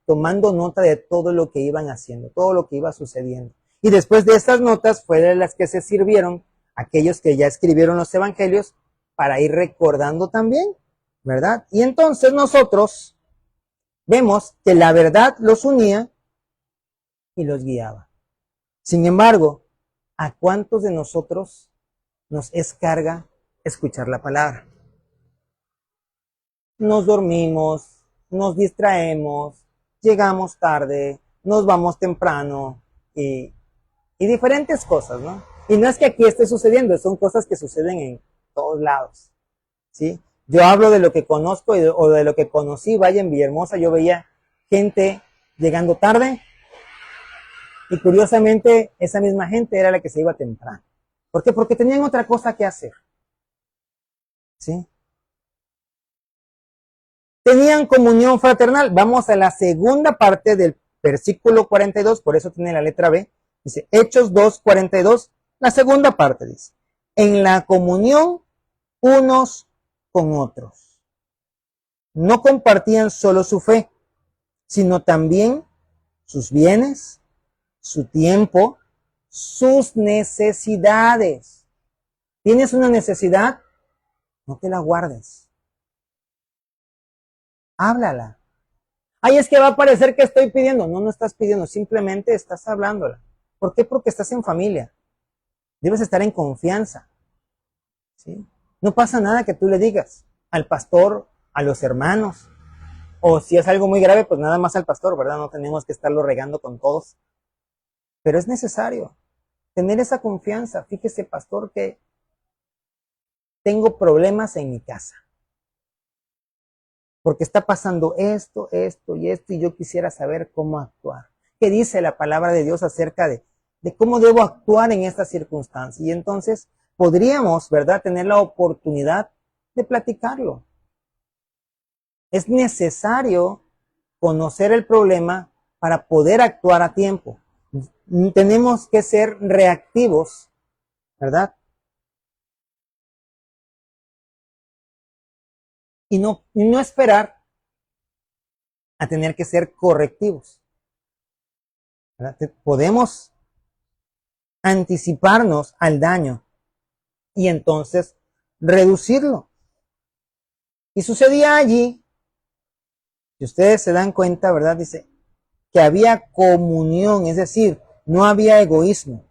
tomando nota de todo lo que iban haciendo, todo lo que iba sucediendo. Y después de estas notas fueron las que se sirvieron aquellos que ya escribieron los evangelios para ir recordando también, ¿verdad? Y entonces nosotros vemos que la verdad los unía y los guiaba. Sin embargo, ¿a cuántos de nosotros nos es carga escuchar la palabra? Nos dormimos, nos distraemos, llegamos tarde, nos vamos temprano y diferentes cosas, ¿no? Y no es que aquí esté sucediendo, son cosas que suceden en todos lados, ¿sí? Yo hablo de lo que conozco o de lo que conocí, vaya, en Villahermosa yo veía gente llegando tarde y curiosamente esa misma gente era la que se iba temprano. ¿Por qué? Porque tenían otra cosa que hacer, ¿sí? Tenían comunión fraternal. Vamos a la segunda parte del versículo 42, por eso tiene la letra B. Dice, Hechos 2:42, la segunda parte dice, en la comunión unos con otros. No compartían solo su fe, sino también sus bienes, su tiempo, sus necesidades. ¿Tienes una necesidad? No te la guardes. Háblala. Ay, es que va a parecer que estoy pidiendo. No, no estás pidiendo, simplemente estás hablándola. ¿Por qué? Porque estás en familia. Debes estar en confianza, ¿sí? No pasa nada que tú le digas al pastor, a los hermanos, o si es algo muy grave, pues nada más al pastor, ¿verdad? No tenemos que estarlo regando con todos. Pero es necesario tener esa confianza. Fíjese, pastor, que tengo problemas en mi casa. Porque está pasando esto, esto y esto, y yo quisiera saber cómo actuar. ¿Qué dice la palabra de Dios acerca de cómo debo actuar en estas circunstancias? Y entonces podríamos, ¿verdad?, tener la oportunidad de platicarlo. Es necesario conocer el problema para poder actuar a tiempo. Tenemos que ser reactivos, ¿verdad? Y no esperar a tener que ser correctivos, ¿verdad? Podemos anticiparnos al daño y entonces reducirlo. Y sucedía allí, si ustedes se dan cuenta, ¿verdad? Dice que había comunión, es decir, no había egoísmo.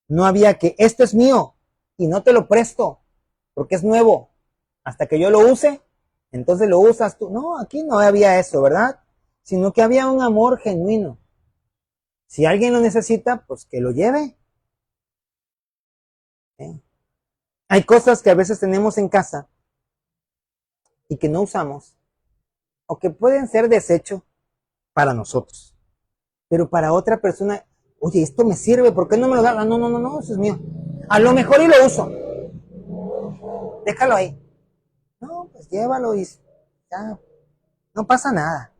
No había que esto es mío y no te lo presto porque es nuevo. Hasta que yo lo use, entonces lo usas tú. No, aquí no había eso, ¿verdad? Sino que había un amor genuino. Si alguien lo necesita, pues que lo lleve. ¿Eh? Hay cosas que a veces tenemos en casa y que no usamos o que pueden ser desecho para nosotros. Pero para otra persona, oye, esto me sirve, ¿por qué no me lo da? No, no, no, no, eso es mío. A lo mejor y lo uso. Déjalo ahí. No, pues llévalo y ya, no pasa nada.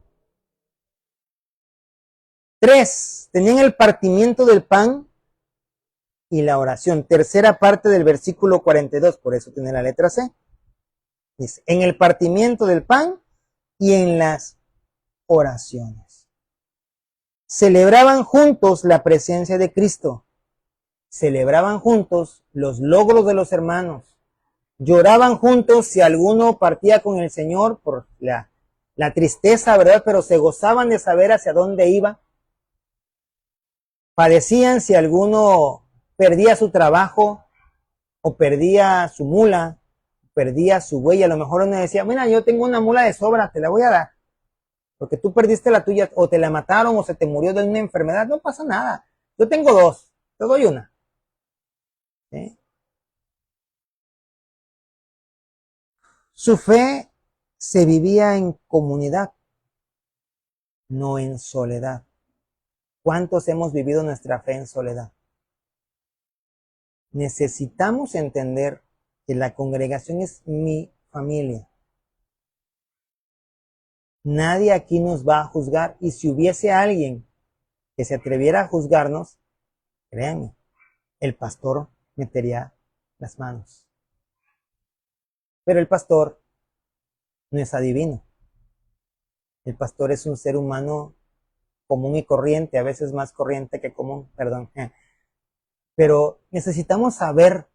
3. Tenían el partimiento del pan y la oración. Tercera parte del versículo 42, por eso tiene la letra C. Dice, en el partimiento del pan y en las oraciones. Celebraban juntos la presencia de Cristo. Celebraban juntos los logros de los hermanos. Lloraban juntos si alguno partía con el Señor por la tristeza, ¿verdad? Pero se gozaban de saber hacia dónde iba. Padecían si alguno perdía su trabajo o perdía su mula, perdía su buey. A lo mejor uno decía, mira, yo tengo una mula de sobra, te la voy a dar. Porque tú perdiste la tuya o te la mataron o se te murió de una enfermedad. No pasa nada. Yo tengo 2, te doy una. ¿Sí? Su fe se vivía en comunidad, no en soledad. ¿Cuántos hemos vivido nuestra fe en soledad? Necesitamos entender que la congregación es mi familia. Nadie aquí nos va a juzgar, y si hubiese alguien que se atreviera a juzgarnos, créanme, el pastor metería las manos. Pero el pastor no es adivino. El pastor es un ser humano común y corriente, a veces más corriente que común, perdón. Pero necesitamos saber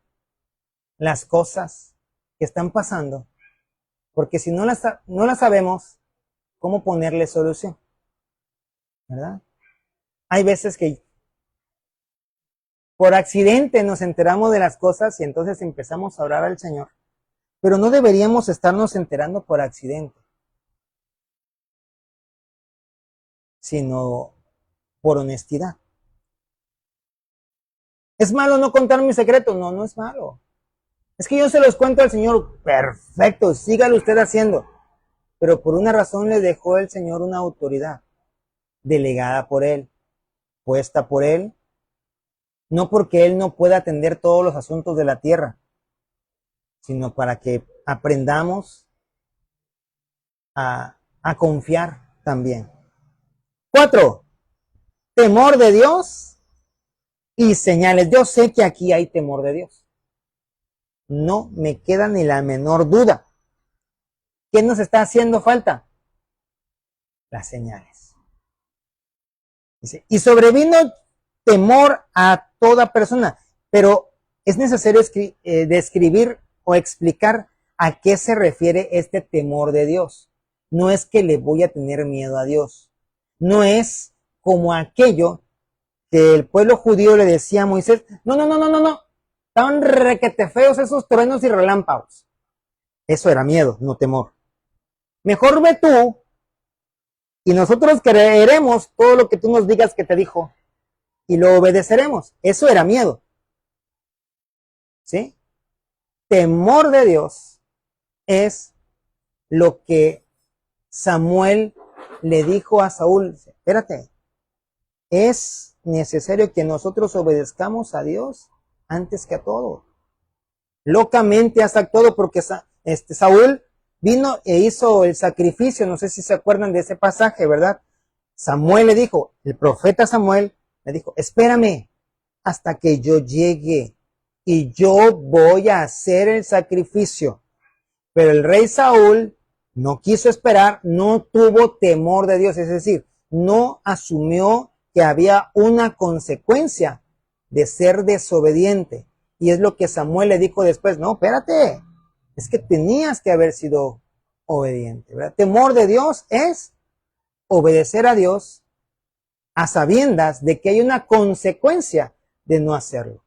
las cosas que están pasando, porque si no las sabemos, ¿cómo ponerle solución? ¿Verdad? Hay veces que por accidente nos enteramos de las cosas y entonces empezamos a orar al Señor, pero no deberíamos estarnos enterando por accidente, sino por honestidad. ¿Es malo no contar mis secretos? No, no es malo. Es que yo se los cuento al Señor. Perfecto, sígalo usted haciendo. Pero por una razón le dejó el Señor una autoridad delegada por Él, puesta por Él, no porque Él no pueda atender todos los asuntos de la tierra, sino para que aprendamos a confiar también. 4. Temor de Dios y señales. Yo sé que aquí hay temor de Dios. No me queda ni la menor duda. ¿Qué nos está haciendo falta? Las señales. Dice, y sobrevino temor a toda persona, pero es necesario describir o explicar a qué se refiere este temor de Dios. No es que le voy a tener miedo a Dios. No es como aquello que el pueblo judío le decía a Moisés, no, estaban requete feos esos truenos y relámpagos. Eso era miedo, no temor. Mejor ve tú y nosotros creeremos todo lo que tú nos digas que te dijo y lo obedeceremos. Eso era miedo. ¿Sí? Temor de Dios es lo que Samuel le dijo a Saúl. Espérate, es necesario que nosotros obedezcamos a Dios antes que a todo. Locamente has actuado porque Saúl vino e hizo el sacrificio. No sé si se acuerdan de ese pasaje, ¿verdad? Samuel le dijo, el profeta Samuel le dijo, espérame hasta que yo llegue y yo voy a hacer el sacrificio. Pero el rey Saúl no quiso esperar, no tuvo temor de Dios, es decir, no asumió que había una consecuencia de ser desobediente. Y es lo que Samuel le dijo después, no, espérate, es que tenías que haber sido obediente, ¿verdad? Temor de Dios es obedecer a Dios a sabiendas de que hay una consecuencia de no hacerlo.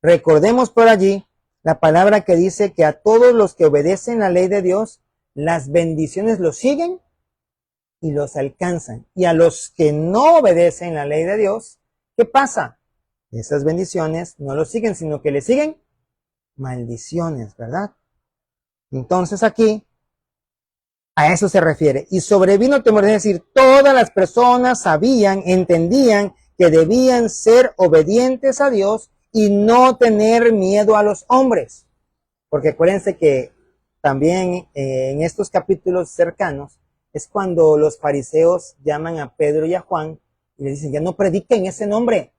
Recordemos por allí la palabra que dice que a todos los que obedecen la ley de Dios, las bendiciones los siguen y los alcanzan. Y a los que no obedecen la ley de Dios, ¿qué pasa? Esas bendiciones no los siguen, sino que le siguen maldiciones, ¿verdad? Entonces aquí, a eso se refiere. Y sobrevino temor, es decir, todas las personas sabían, entendían que debían ser obedientes a Dios y no tener miedo a los hombres. Porque acuérdense que también en estos capítulos cercanos es cuando los fariseos llaman a Pedro y a Juan y le dicen, ya no prediquen ese nombre.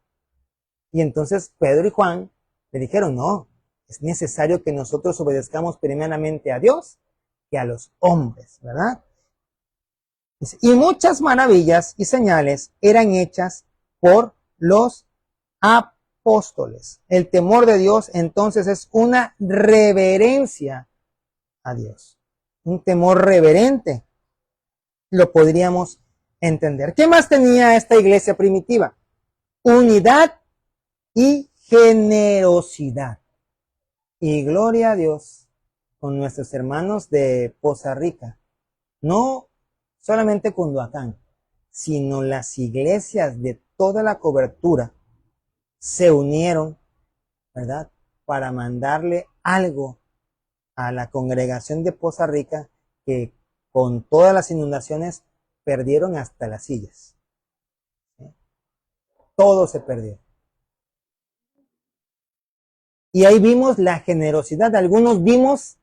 Y entonces Pedro y Juan le dijeron, no, es necesario que nosotros obedezcamos primeramente a Dios que a los hombres, ¿verdad? Y muchas maravillas y señales eran hechas por los apóstoles. El temor de Dios entonces es una reverencia a Dios. Un temor reverente. Lo podríamos entender. ¿Qué más tenía esta iglesia primitiva? Unidad y generosidad. Y gloria a Dios con nuestros hermanos de Poza Rica. No solamente Cunduacán, sino las iglesias de toda la cobertura se unieron, ¿verdad? Para mandarle algo a la congregación de Poza Rica que con todas las inundaciones perdieron hasta las sillas. ¿Sí? todo se perdió. Y ahí vimos la generosidad. Algunos vimos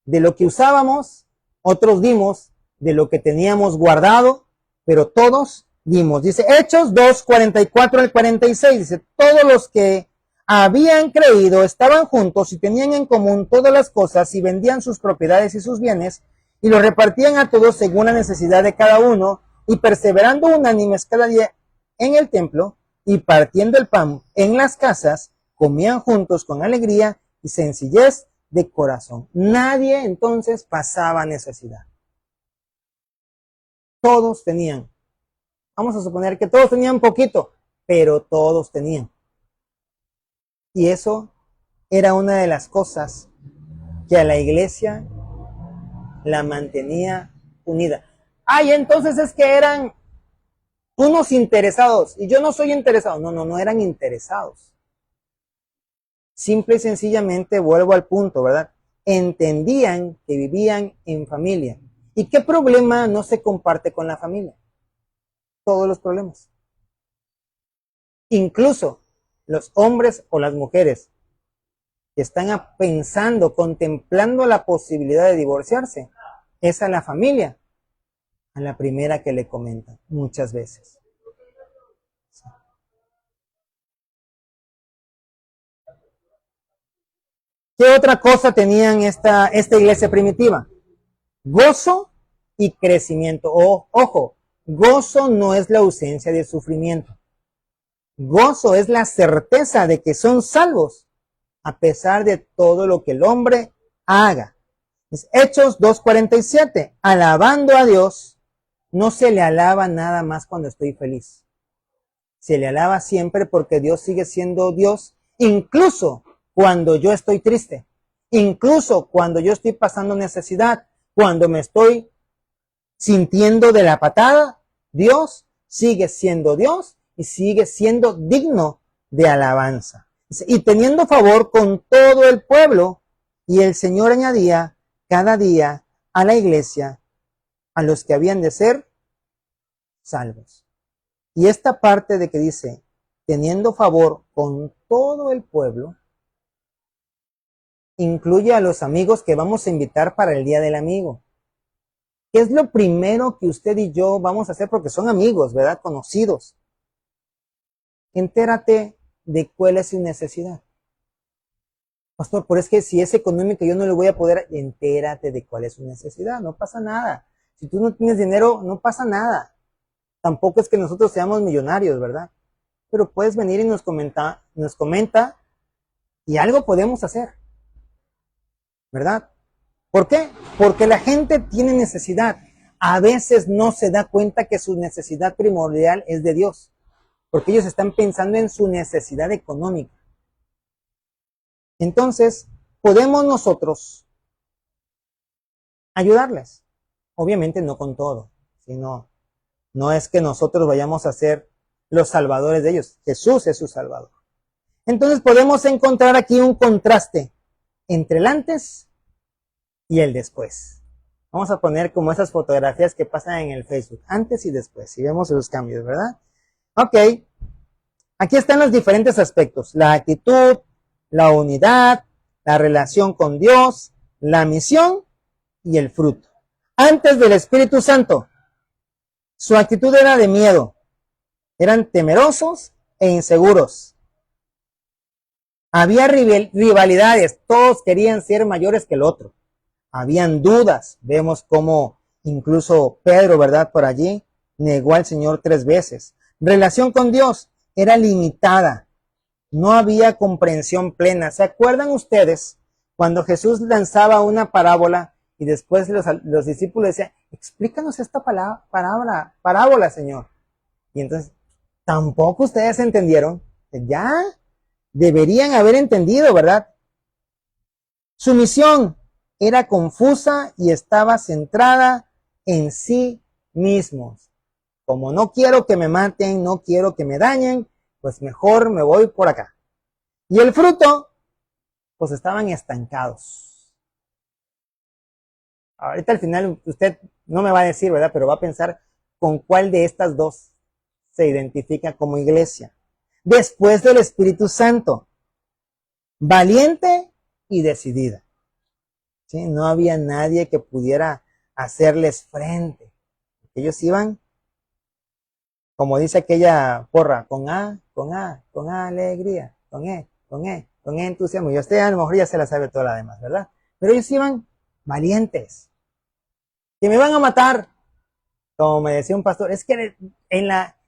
de lo que usábamos, otros vimos de lo que teníamos guardado, pero todos dimos. Dice Hechos 2, 44 al 46. Dice, todos los que habían creído estaban juntos y tenían en común todas las cosas y vendían sus propiedades y sus bienes y los repartían a todos según la necesidad de cada uno y perseverando unánimes cada día en el templo y partiendo el pan en las casas, comían juntos con alegría y sencillez de corazón. Nadie entonces pasaba necesidad. Todos tenían. Vamos a suponer que todos tenían poquito, pero todos tenían. Y eso era una de las cosas que a la iglesia la mantenía unida. Ay, entonces es que eran unos interesados y yo no soy interesado. No eran interesados. Simple y sencillamente vuelvo al punto, ¿verdad? Entendían que vivían en familia. ¿Y qué problema no se comparte con la familia? Todos los problemas. Incluso los hombres o las mujeres que están pensando, contemplando la posibilidad de divorciarse, es a la familia, a la primera que le comentan muchas veces. ¿Qué otra cosa tenían esta iglesia primitiva? Gozo y crecimiento. Ojo, gozo no es la ausencia de sufrimiento. Gozo es la certeza de que son salvos a pesar de todo lo que el hombre haga. Es Hechos 2:47. Alabando a Dios, no se le alaba nada más cuando estoy feliz. Se le alaba siempre porque Dios sigue siendo Dios, incluso cuando yo estoy triste, incluso cuando yo estoy pasando necesidad, cuando me estoy sintiendo de la patada, Dios sigue siendo Dios y sigue siendo digno de alabanza. Y teniendo favor con todo el pueblo, y el Señor añadía cada día a la iglesia a los que habían de ser salvos. Y esta parte de que dice, teniendo favor con todo el pueblo, incluye a los amigos que vamos a invitar para el Día del Amigo. ¿Qué es lo primero que usted y yo vamos a hacer? Porque son amigos, ¿verdad? Conocidos. Entérate de cuál es su necesidad. Pastor, pero es que si es económico yo no le voy a poder. Entérate de cuál es su necesidad, no pasa nada. Si tú no tienes dinero, no pasa nada. Tampoco es que nosotros seamos millonarios, ¿verdad? Pero puedes venir y nos comenta y algo podemos hacer, ¿verdad? ¿Por qué? Porque la gente tiene necesidad. A veces no se da cuenta que su necesidad primordial es de Dios, porque ellos están pensando en su necesidad económica. Entonces, podemos nosotros ayudarles. Obviamente no con todo, sino no es que nosotros vayamos a ser los salvadores de ellos. Jesús es su salvador. Entonces podemos encontrar aquí un contraste entre el antes y el después. Vamos a poner como esas fotografías que pasan en el Facebook, antes y después, y vemos los cambios, ¿verdad? Ok, aquí están los diferentes aspectos, la actitud, la unidad, la relación con Dios, la misión y el fruto. Antes del Espíritu Santo, su actitud era de miedo, eran temerosos e inseguros. Había rivalidades, todos querían ser mayores que el otro. Habían dudas, vemos cómo incluso Pedro, ¿verdad? Por allí negó al Señor 3 veces. Relación con Dios era limitada, no había comprensión plena. ¿Se acuerdan ustedes cuando Jesús lanzaba una parábola y después los discípulos decían, explícanos esta parábola, Señor? Y entonces, tampoco ustedes entendieron. Ya deberían haber entendido, ¿verdad? Su misión era confusa y estaba centrada en sí mismos. Como no quiero que me maten, no quiero que me dañen, pues mejor me voy por acá. Y el fruto, pues estaban estancados. Ahorita al final usted no me va a decir, ¿verdad? Pero va a pensar con cuál de estas dos se identifica como iglesia. Después del Espíritu Santo, valiente y decidida. ¿Sí? No había nadie que pudiera hacerles frente. Ellos iban, como dice aquella porra, con alegría, con entusiasmo. Y usted a lo mejor ya se la sabe toda la demás, ¿verdad? Pero ellos iban valientes. Que me van a matar. Como me decía un pastor, es que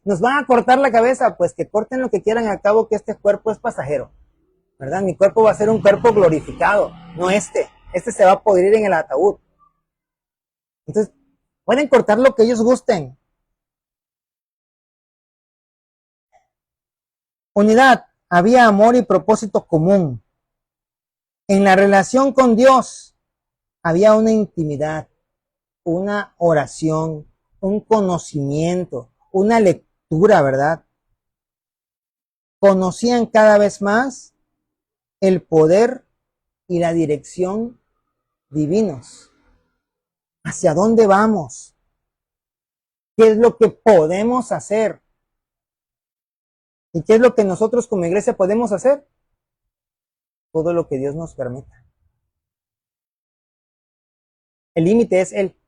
nos van a cortar la cabeza, pues que corten lo que quieran, al cabo que este cuerpo es pasajero, ¿verdad? Mi cuerpo va a ser un cuerpo glorificado, no este se va a pudrir en el ataúd. Entonces, pueden cortar lo que ellos gusten. Unidad, había amor y propósito común. En la relación con Dios había una intimidad, una oración, un conocimiento, una lectura, ¿verdad? Conocían cada vez más el poder y la dirección divinos. ¿Hacia dónde vamos? ¿Qué es lo que podemos hacer? ¿Y qué es lo que nosotros como iglesia podemos hacer? Todo lo que Dios nos permita. El límite es Él.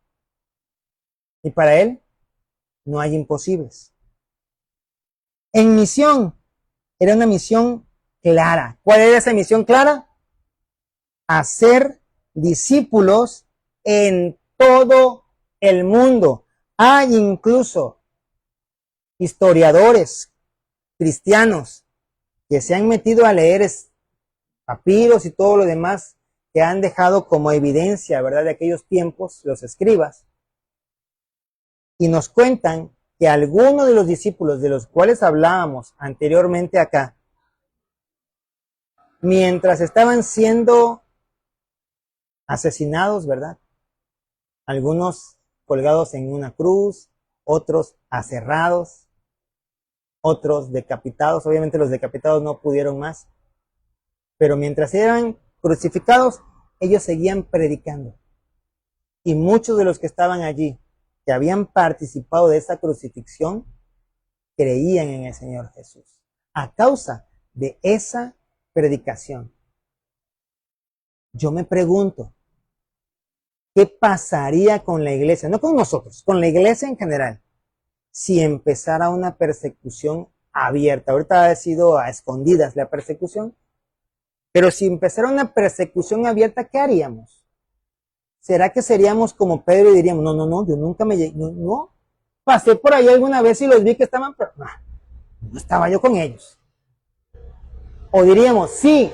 Y para Él no hay imposibles. En misión, era una misión clara. ¿Cuál era esa misión clara? Hacer discípulos en todo el mundo. Hay incluso historiadores cristianos que se han metido a leer papiros y todo lo demás que han dejado como evidencia, ¿verdad?, de aquellos tiempos, los escribas, y nos cuentan que algunos de los discípulos de los cuales hablábamos anteriormente acá, mientras estaban siendo asesinados, ¿verdad?, algunos colgados en una cruz, otros aserrados, otros decapitados. Obviamente los decapitados no pudieron más, pero mientras eran crucificados, ellos seguían predicando. Y muchos de los que estaban allí, que habían participado de esa crucifixión, creían en el Señor Jesús, a causa de esa predicación. Yo me pregunto, ¿qué pasaría con la iglesia? No con nosotros, con la iglesia en general, si empezara una persecución abierta. Ahorita ha sido a escondidas la persecución, pero si empezara una persecución abierta, ¿qué haríamos? ¿Será que seríamos como Pedro y diríamos, no, yo nunca no, pasé por ahí alguna vez y los vi que estaban, pero no estaba yo con ellos? O diríamos, sí,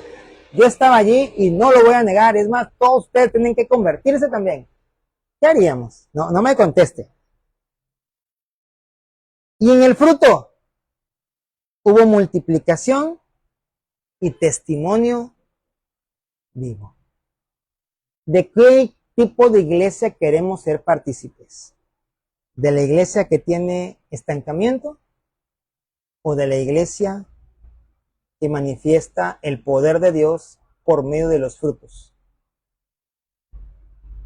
yo estaba allí y no lo voy a negar, es más, todos ustedes tienen que convertirse también. ¿Qué haríamos? No me conteste. Y en el fruto hubo multiplicación y testimonio vivo. ¿De qué tipo de iglesia queremos ser partícipes? ¿De la iglesia que tiene estancamiento o de la iglesia que manifiesta el poder de Dios por medio de los frutos?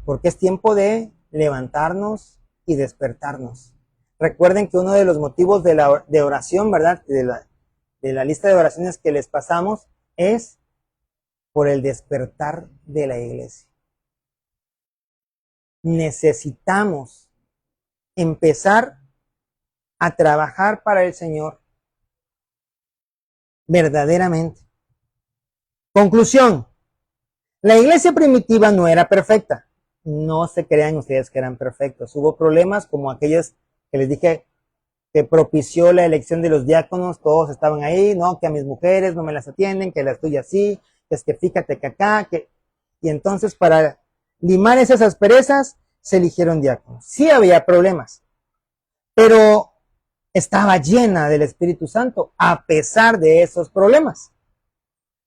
Porque es tiempo de levantarnos y despertarnos. Recuerden que uno de los motivos de oración, ¿verdad?, de la lista de oraciones que les pasamos, es por el despertar de la iglesia. Necesitamos empezar a trabajar para el Señor verdaderamente. Conclusión: la iglesia primitiva no era perfecta. No se crean ustedes que eran perfectos. Hubo problemas como aquellos que les dije que propició la elección de los diáconos. Todos estaban ahí, no, que a mis mujeres no me las atienden, que las tuyas sí, que es que fíjate que acá, que... Y entonces, para limar esas asperezas, se eligieron diáconos. Sí había problemas, pero estaba llena del Espíritu Santo a pesar de esos problemas.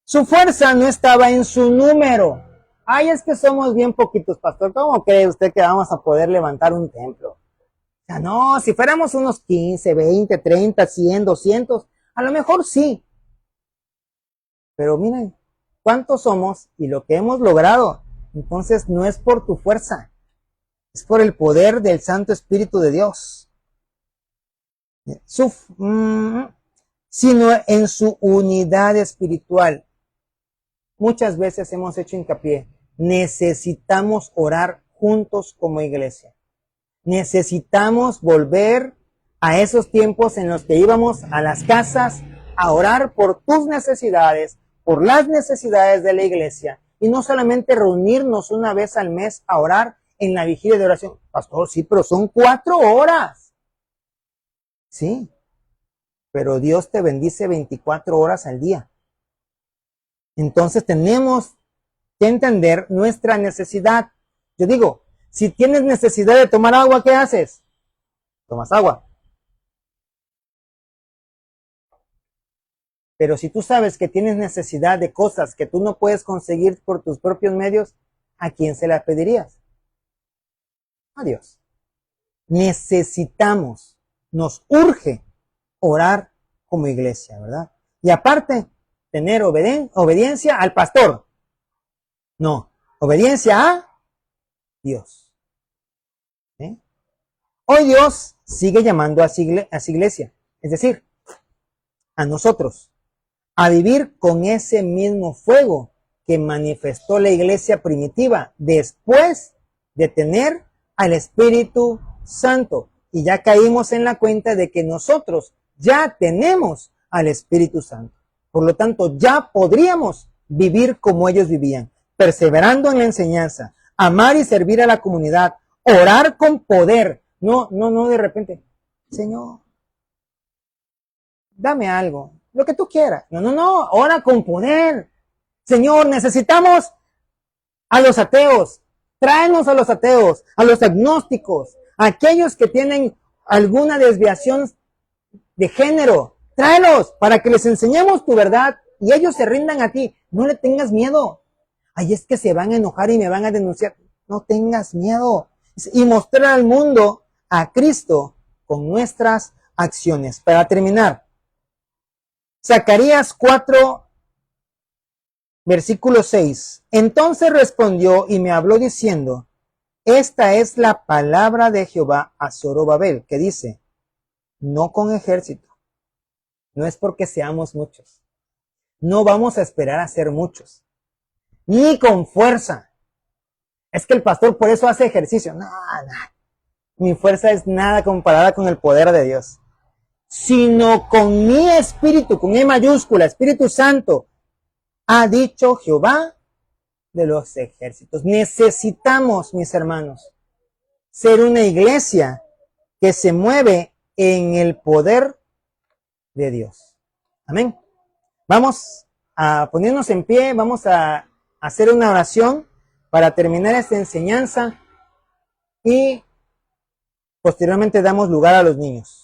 Su fuerza no estaba en su número. Ay, es que somos bien poquitos, pastor. ¿Cómo cree usted que vamos a poder levantar un templo? O sea, no, si fuéramos unos 15, 20, 30, 100, 200, a lo mejor sí. Pero miren, ¿cuántos somos y lo que hemos logrado? Entonces no es por tu fuerza, es por el poder del Santo Espíritu de Dios. sino en su unidad espiritual. Muchas veces hemos hecho hincapié, necesitamos orar juntos como iglesia. Necesitamos volver a esos tiempos en los que íbamos a las casas a orar por tus necesidades, por las necesidades de la iglesia, y no solamente reunirnos una vez al mes a orar en la vigilia de oración. Pastor, sí, pero son 4 horas. Sí, pero Dios te bendice 24 horas al día. Entonces tenemos que entender nuestra necesidad. Yo digo, si tienes necesidad de tomar agua, ¿qué haces? Tomas agua. Pero si tú sabes que tienes necesidad de cosas que tú no puedes conseguir por tus propios medios, ¿a quién se las pedirías? A Dios. Necesitamos, nos urge orar como iglesia, ¿verdad? Y aparte, tener obediencia al pastor. No, obediencia a Dios. ¿Eh? Hoy Dios sigue llamando a su iglesia, es decir, a nosotros, a vivir con ese mismo fuego que manifestó la iglesia primitiva después de tener al Espíritu Santo. Y ya caímos en la cuenta de que nosotros ya tenemos al Espíritu Santo. Por lo tanto, ya podríamos vivir como ellos vivían, perseverando en la enseñanza, amar y servir a la comunidad, orar con poder. No de repente, Señor, dame algo, lo que tú quieras. No, ora con poder. Señor, necesitamos a los ateos. Tráenos a los ateos, a los agnósticos, a aquellos que tienen alguna desviación de género. Tráelos para que les enseñemos tu verdad y ellos se rindan a ti. No le tengas miedo. Ay, es que se van a enojar y me van a denunciar. No tengas miedo. Y mostrar al mundo a Cristo con nuestras acciones. Para terminar, Zacarías 4, versículo 6. Entonces respondió y me habló diciendo, esta es la palabra de Jehová a Zorobabel, que dice, no con ejército, no es porque seamos muchos, no vamos a esperar a ser muchos, ni con fuerza. Es que el pastor por eso hace ejercicio. No, mi fuerza es nada comparada con el poder de Dios, sino con mi espíritu, con E mayúscula, Espíritu Santo, ha dicho Jehová de los ejércitos. Necesitamos, mis hermanos, ser una iglesia que se mueve en el poder de Dios. Amén. Vamos a ponernos en pie, vamos a hacer una oración para terminar esta enseñanza y posteriormente damos lugar a los niños.